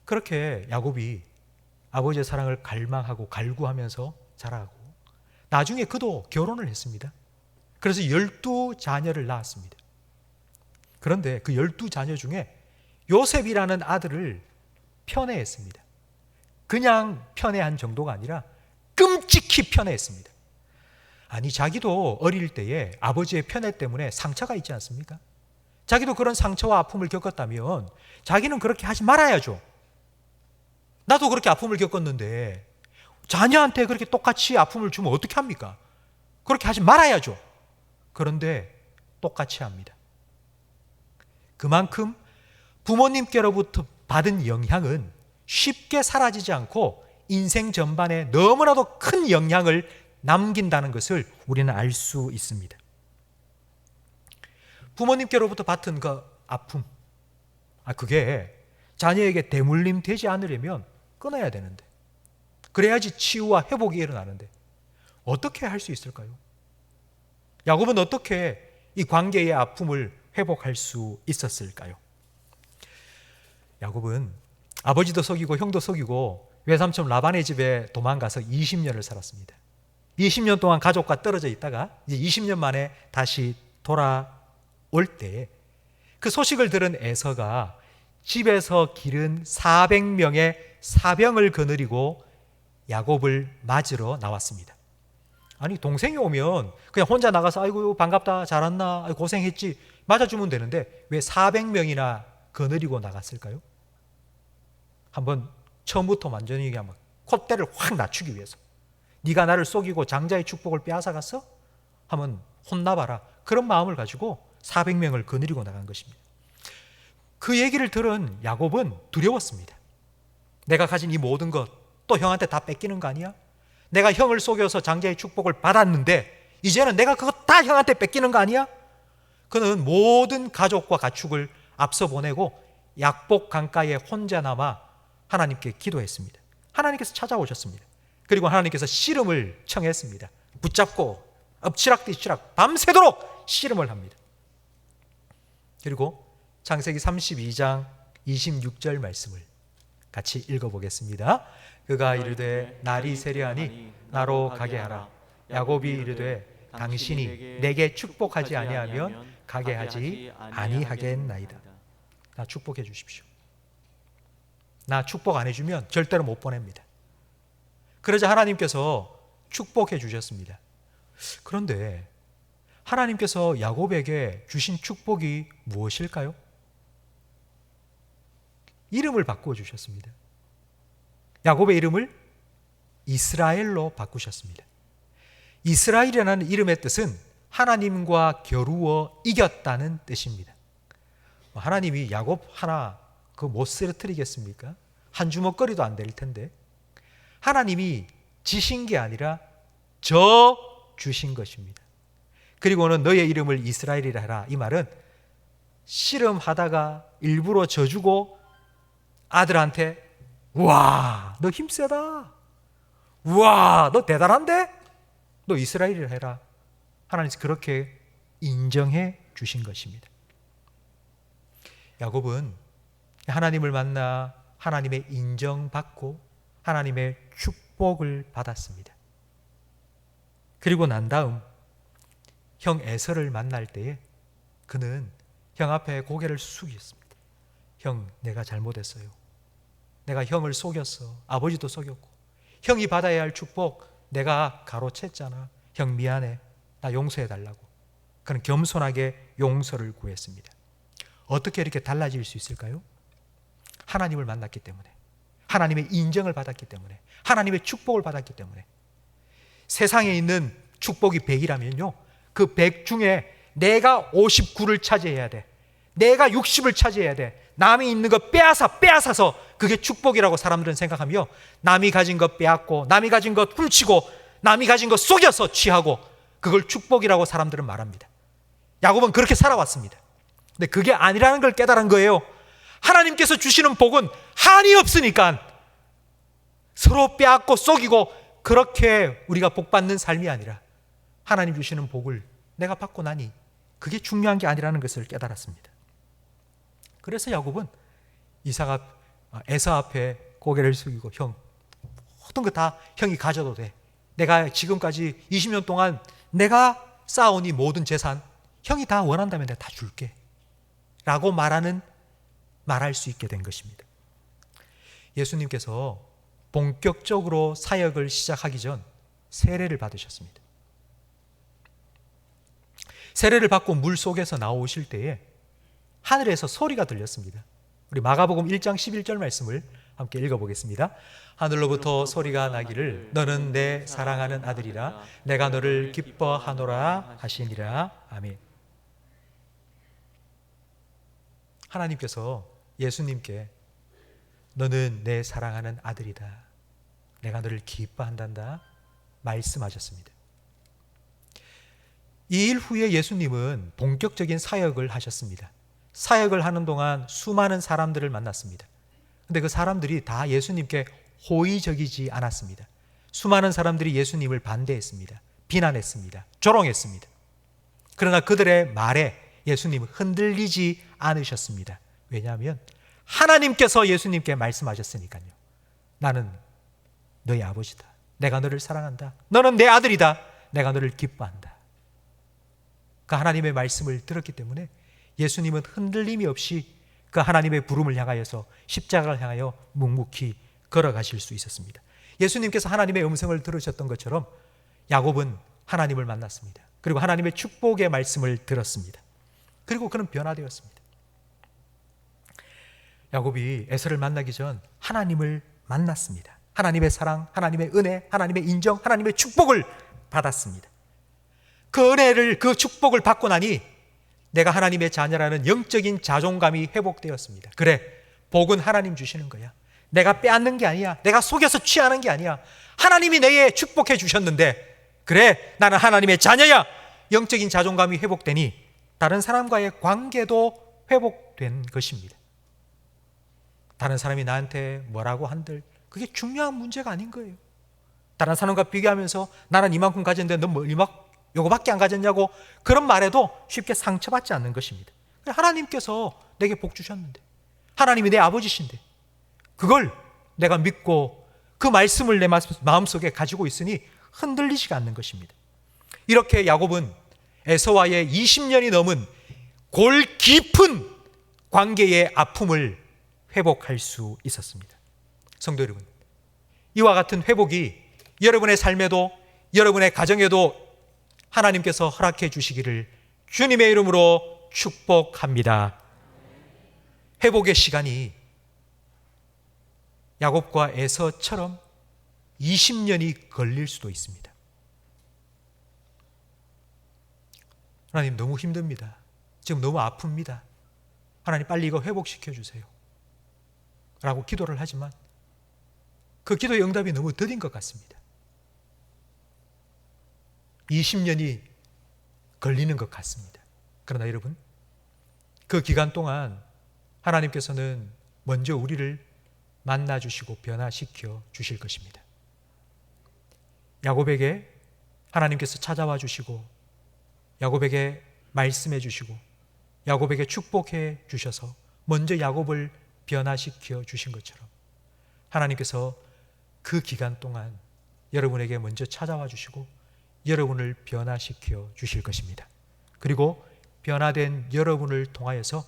그렇게 야곱이 아버지의 사랑을 갈망하고 갈구하면서 자라고 나중에 그도 결혼을 했습니다. 그래서 12자녀를 낳았습니다. 그런데 그 12자녀 중에 요셉이라는 아들을 편애했습니다. 그냥 편애한 정도가 아니라 끔찍히 편애했습니다. 아니, 자기도 어릴 때에 아버지의 편애 때문에 상처가 있지 않습니까? 자기도 그런 상처와 아픔을 겪었다면 자기는 그렇게 하지 말아야죠. 나도 그렇게 아픔을 겪었는데 자녀한테 그렇게 똑같이 아픔을 주면 어떻게 합니까? 그렇게 하지 말아야죠. 그런데 똑같이 합니다. 그만큼 부모님께로부터 받은 영향은 쉽게 사라지지 않고 인생 전반에 너무나도 큰 영향을 남긴다는 것을 우리는 알 수 있습니다. 부모님께로부터 받은 그 아픔, 그게 자녀에게 대물림 되지 않으려면 끊어야 되는데, 그래야지 치유와 회복이 일어나는데 어떻게 할 수 있을까요? 야곱은 어떻게 이 관계의 아픔을 회복할 수 있었을까요? 야곱은 아버지도 속이고 형도 속이고 외삼촌 라반의 집에 도망가서 20년을 살았습니다. 20년 동안 가족과 떨어져 있다가 이제 20년 만에 다시 돌아올 때 그 소식을 들은 에서가 집에서 기른 400명의 사병을 거느리고 야곱을 맞으러 나왔습니다. 아니, 동생이 오면 그냥 혼자 나가서 아이고 반갑다, 잘 왔나, 아이고, 고생했지 맞아주면 되는데 왜 400명이나 거느리고 나갔을까요? 한번 처음부터 완전히 그냥 막 콧대를 확 낮추기 위해서, 네가 나를 속이고 장자의 축복을 빼앗아갔어? 하면 혼나봐라, 그런 마음을 가지고 400명을 거느리고 나간 것입니다. 그 얘기를 들은 야곱은 두려웠습니다. 내가 가진 이 모든 것 또 형한테 다 뺏기는 거 아니야? 내가 형을 속여서 장자의 축복을 받았는데 이제는 내가 그거 다 형한테 뺏기는 거 아니야? 그는 모든 가족과 가축을 앞서 보내고 약복 강가에 혼자 남아 하나님께 기도했습니다. 하나님께서 찾아오셨습니다. 그리고 하나님께서 씨름을 청했습니다. 붙잡고 엎치락뒤치락 밤새도록 씨름을 합니다. 그리고 창세기 32장 26절 말씀을 같이 읽어보겠습니다. 그가 이르되 날이 세려하니 나로 가게 하라. 야곱이 이르되 당신이 내게 축복하지 아니하면 가게 하지 아니하겠나이다. 나 축복해 주십시오. 나 축복 안 해주면 절대로 못 보냅니다. 그러자 하나님께서 축복해 주셨습니다. 그런데 하나님께서 야곱에게 주신 축복이 무엇일까요? 이름을 바꾸어 주셨습니다. 야곱의 이름을 이스라엘로 바꾸셨습니다. 이스라엘이라는 이름의 뜻은 하나님과 겨루어 이겼다는 뜻입니다. 하나님이 야곱 하나 못 쓰러뜨리겠습니까? 한 주먹거리도 안 될 텐데 하나님이 지신 게 아니라 져 주신 것입니다. 그리고는 너의 이름을 이스라엘이라 하라. 이 말은 씨름하다가 일부러 져주고 아들한테 우와 너 힘세다, 우와 너 대단한데, 너 이스라엘이라 해라. 하나님께서 그렇게 인정해 주신 것입니다. 야곱은 하나님을 만나 하나님의 인정받고 하나님의 축복을 받았습니다. 그리고 난 다음 형 에서를 만날 때에 그는 형 앞에 고개를 숙였습니다. 형, 내가 잘못했어요. 내가 형을 속였어. 아버지도 속였고 형이 받아야 할 축복 내가 가로챘잖아. 형 미안해. 나 용서해달라고. 그는 겸손하게 용서를 구했습니다. 어떻게 이렇게 달라질 수 있을까요? 하나님을 만났기 때문에, 하나님의 인정을 받았기 때문에, 하나님의 축복을 받았기 때문에. 세상에 있는 축복이 100이라면요 그 100 중에 내가 59를 차지해야 돼. 내가 60을 차지해야 돼. 남이 있는 거 빼앗아서 그게 축복이라고 사람들은 생각하며 남이 가진 것 빼앗고 남이 가진 것 훔치고 남이 가진 것 속여서 취하고 그걸 축복이라고 사람들은 말합니다. 야곱은 그렇게 살아왔습니다. 근데 그게 아니라는 걸 깨달은 거예요. 하나님께서 주시는 복은 한이 없으니까 서로 빼앗고 속이고 그렇게 우리가 복 받는 삶이 아니라 하나님 주시는 복을 내가 받고 나니 그게 중요한 게 아니라는 것을 깨달았습니다. 그래서 야곱은 에서 앞에 고개를 숙이고 형, 모든 거 다 형이 가져도 돼. 내가 지금까지 20년 동안 내가 쌓아온 이 모든 재산 형이 다 원한다면 내가 다 줄게 라고 말할 수 있게 된 것입니다. 예수님께서 본격적으로 사역을 시작하기 전 세례를 받으셨습니다. 세례를 받고 물 속에서 나오실 때에 하늘에서 소리가 들렸습니다. 우리 마가복음 1장 11절 말씀을 함께 읽어보겠습니다. 하늘로부터 소리가 나기를 너는 내 사랑하는 아들이라 내가 너를 기뻐하노라 하시니라. 아멘. 하나님께서 예수님께 너는 내 사랑하는 아들이다, 내가 너를 기뻐한단다 말씀하셨습니다. 이 일 후에 예수님은 본격적인 사역을 하셨습니다. 사역을 하는 동안 수많은 사람들을 만났습니다. 근데 그 사람들이 다 예수님께 호의적이지 않았습니다. 수많은 사람들이 예수님을 반대했습니다. 비난했습니다. 조롱했습니다. 그러나 그들의 말에 예수님은 흔들리지 않으셨습니다. 왜냐하면 하나님께서 예수님께 말씀하셨으니까요. 나는 너희 아버지다. 내가 너를 사랑한다. 너는 내 아들이다. 내가 너를 기뻐한다. 그 하나님의 말씀을 들었기 때문에 예수님은 흔들림이 없이 그 하나님의 부름을 향하여서 십자가를 향하여 묵묵히 걸어가실 수 있었습니다. 예수님께서 하나님의 음성을 들으셨던 것처럼 야곱은 하나님을 만났습니다. 그리고 하나님의 축복의 말씀을 들었습니다. 그리고 그는 변화되었습니다. 야곱이 에서를 만나기 전 하나님을 만났습니다. 하나님의 사랑, 하나님의 은혜, 하나님의 인정, 하나님의 축복을 받았습니다. 그 은혜를, 그 축복을 받고 나니 내가 하나님의 자녀라는 영적인 자존감이 회복되었습니다. 그래, 복은 하나님 주시는 거야. 내가 빼앗는 게 아니야. 내가 속여서 취하는 게 아니야. 하나님이 내게 축복해 주셨는데, 그래, 나는 하나님의 자녀야. 영적인 자존감이 회복되니 다른 사람과의 관계도 회복된 것입니다. 다른 사람이 나한테 뭐라고 한들 그게 중요한 문제가 아닌 거예요. 다른 사람과 비교하면서 나는 이만큼 가졌는데 넌 뭐 요거밖에 안 가졌냐고 그런 말에도 쉽게 상처받지 않는 것입니다. 하나님께서 내게 복 주셨는데, 하나님이 내 아버지신데 그걸 내가 믿고 그 말씀을 내 마음속에 가지고 있으니 흔들리지가 않는 것입니다. 이렇게 야곱은 에서와의 20년이 넘은 골 깊은 관계의 아픔을 회복할 수 있었습니다. 성도 여러분, 이와 같은 회복이 여러분의 삶에도 여러분의 가정에도 하나님께서 허락해 주시기를 주님의 이름으로 축복합니다. 회복의 시간이 야곱과 에서처럼 20년이 걸릴 수도 있습니다. 하나님, 너무 힘듭니다. 지금 너무 아픕니다. 하나님, 빨리 이거 회복시켜 주세요 라고 기도를 하지만 그 기도의 응답이 너무 더딘 것 같습니다. 20년이 걸리는 것 같습니다. 그러나 여러분, 그 기간 동안 하나님께서는 먼저 우리를 만나주시고 변화시켜 주실 것입니다. 야곱에게 하나님께서 찾아와 주시고 야곱에게 말씀해 주시고 야곱에게 축복해 주셔서 먼저 야곱을 변화시켜 주신 것처럼 하나님께서 그 기간 동안 여러분에게 먼저 찾아와 주시고 여러분을 변화시켜 주실 것입니다. 그리고 변화된 여러분을 통하여서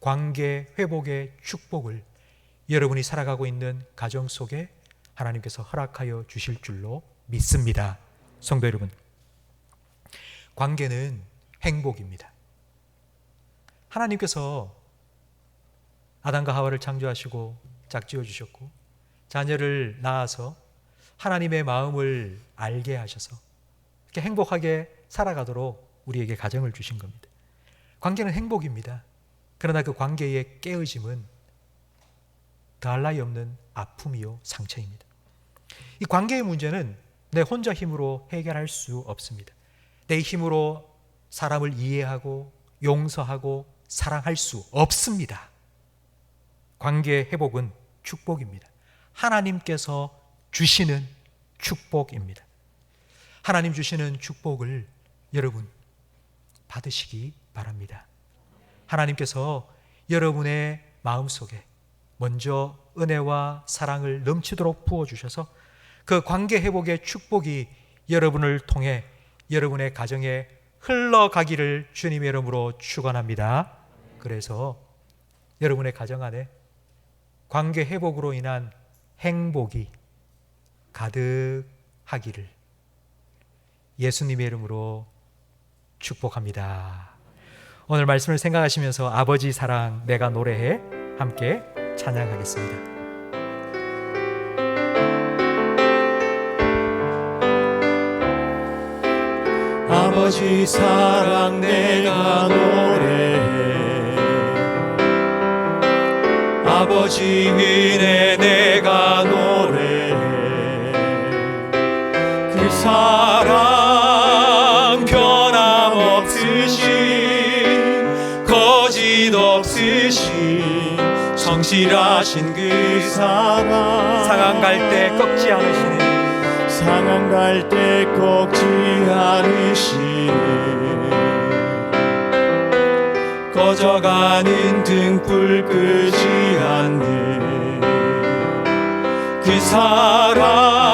관계 회복의 축복을 여러분이 살아가고 있는 가정 속에 하나님께서 허락하여 주실 줄로 믿습니다. 성도 여러분, 관계는 행복입니다. 하나님께서 아담과 하와를 창조하시고 짝지어 주셨고 자녀를 낳아서 하나님의 마음을 알게 하셔서 이렇게 행복하게 살아가도록 우리에게 가정을 주신 겁니다. 관계는 행복입니다. 그러나 그 관계의 깨어짐은 더할 나위 없는 아픔이요 상처입니다. 이 관계의 문제는 내 혼자 힘으로 해결할 수 없습니다. 내 힘으로 사람을 이해하고 용서하고 사랑할 수 없습니다. 관계의 회복은 축복입니다. 하나님께서 주시는 축복입니다. 하나님 주시는 축복을 여러분 받으시기 바랍니다. 하나님께서 여러분의 마음속에 먼저 은혜와 사랑을 넘치도록 부어주셔서 그 관계 회복의 축복이 여러분을 통해 여러분의 가정에 흘러가기를 주님의 이름으로 축원합니다. 그래서 여러분의 가정 안에 관계 회복으로 인한 행복이 가득하기를 예수님의 이름으로 축복합니다. 오늘 말씀을 생각하시면서 아버지 사랑 내가 노래해 함께 찬양하겠습니다. 아버지 사랑 내가 노래해, 아버지 은혜 내가 노래해. 그 사랑 변함없으신, 거짓 없으신, 성실하신 그 사랑. 상한 갈 때 꺾지 않으시는, 상한 갈 때 꺾지 않으시네. 꺼져가는 등불 끄지 않는 그 사랑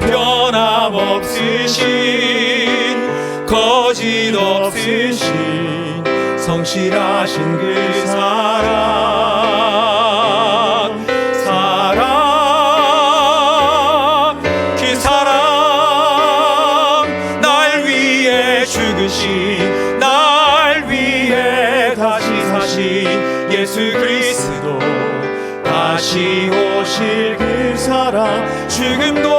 변함없으신, 거짓 없으신, 성실하신 그 사랑. 그 사랑 날 위해 죽으신, 날 위해 다시 사신 예수 그리스도, 다시 오실 그 사랑. 죽음도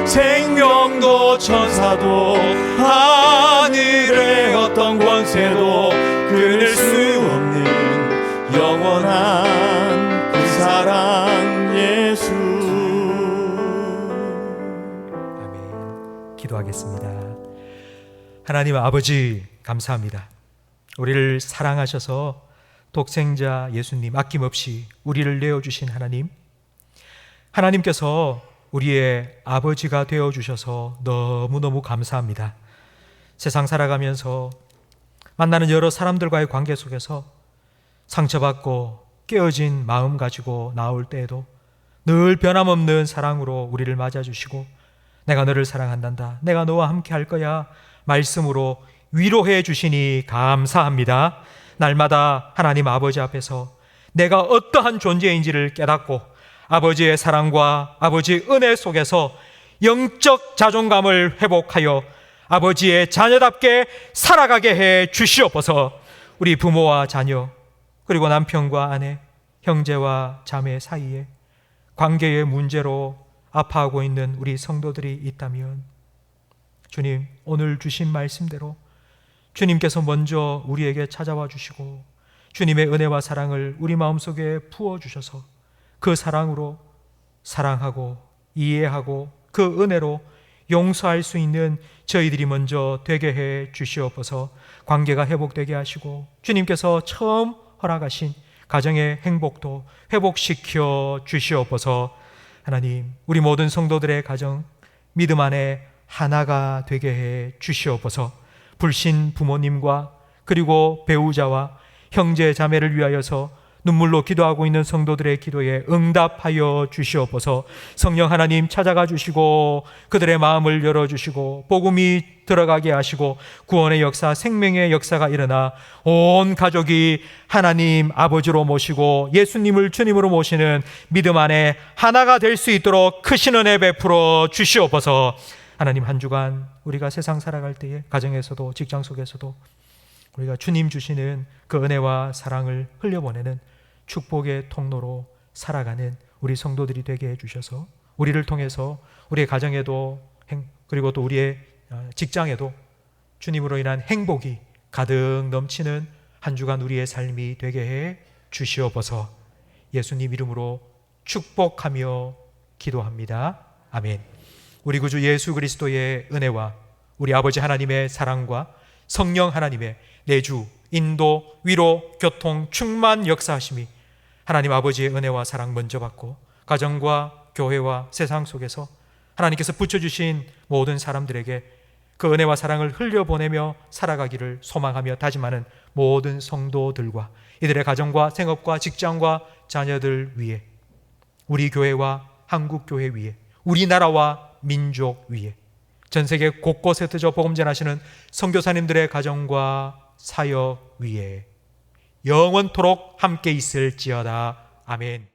생명도 천사도 하늘의 어떤 권세도 끊을 수 없는 영원한 그 사랑 예수. 아멘. 기도하겠습니다. 하나님 아버지 감사합니다. 우리를 사랑하셔서 독생자 예수님 아낌없이 우리를 내어주신 하나님, 하나님께서 우리의 아버지가 되어주셔서 너무너무 감사합니다. 세상 살아가면서 만나는 여러 사람들과의 관계 속에서 상처받고 깨어진 마음 가지고 나올 때에도 늘 변함없는 사랑으로 우리를 맞아주시고, 내가 너를 사랑한단다, 내가 너와 함께 할 거야 말씀으로 위로해 주시니 감사합니다. 날마다 하나님 아버지 앞에서 내가 어떠한 존재인지를 깨닫고 아버지의 사랑과 아버지의 은혜 속에서 영적 자존감을 회복하여 아버지의 자녀답게 살아가게 해 주시옵소서. 우리 부모와 자녀, 그리고 남편과 아내, 형제와 자매 사이에 관계의 문제로 아파하고 있는 우리 성도들이 있다면, 주님 오늘 주신 말씀대로 주님께서 먼저 우리에게 찾아와 주시고 주님의 은혜와 사랑을 우리 마음속에 부어주셔서 그 사랑으로 사랑하고 이해하고 그 은혜로 용서할 수 있는 저희들이 먼저 되게 해 주시옵소서. 관계가 회복되게 하시고 주님께서 처음 허락하신 가정의 행복도 회복시켜 주시옵소서. 하나님, 우리 모든 성도들의 가정 믿음 안에 하나가 되게 해 주시옵소서. 불신 부모님과 그리고 배우자와 형제 자매를 위하여서 눈물로 기도하고 있는 성도들의 기도에 응답하여 주시옵소서. 성령 하나님 찾아가 주시고 그들의 마음을 열어주시고 복음이 들어가게 하시고 구원의 역사, 생명의 역사가 일어나 온 가족이 하나님 아버지로 모시고 예수님을 주님으로 모시는 믿음 안에 하나가 될 수 있도록 크신 은혜 베풀어 주시옵소서. 하나님, 한 주간 우리가 세상 살아갈 때에 가정에서도 직장 속에서도 우리가 주님 주시는 그 은혜와 사랑을 흘려보내는 축복의 통로로 살아가는 우리 성도들이 되게 해주셔서 우리를 통해서 우리의 가정에도 그리고 또 우리의 직장에도 주님으로 인한 행복이 가득 넘치는 한 주간 우리의 삶이 되게 해 주시옵소서. 예수님 이름으로 축복하며 기도합니다. 아멘. 우리 구주 예수 그리스도의 은혜와 우리 아버지 하나님의 사랑과 성령 하나님의 내주, 인도, 위로, 교통, 충만 역사하심이 하나님 아버지의 은혜와 사랑 먼저 받고 가정과 교회와 세상 속에서 하나님께서 붙여주신 모든 사람들에게 그 은혜와 사랑을 흘려보내며 살아가기를 소망하며 다짐하는 모든 성도들과 이들의 가정과 생업과 직장과 자녀들 위해, 우리 교회와 한국 교회 위에, 우리나라와 민족 위에, 전 세계 곳곳에 드저 복음 전하시는 선교사님들의 가정과 사역 위에 영원토록 함께 있을지어다. 아멘.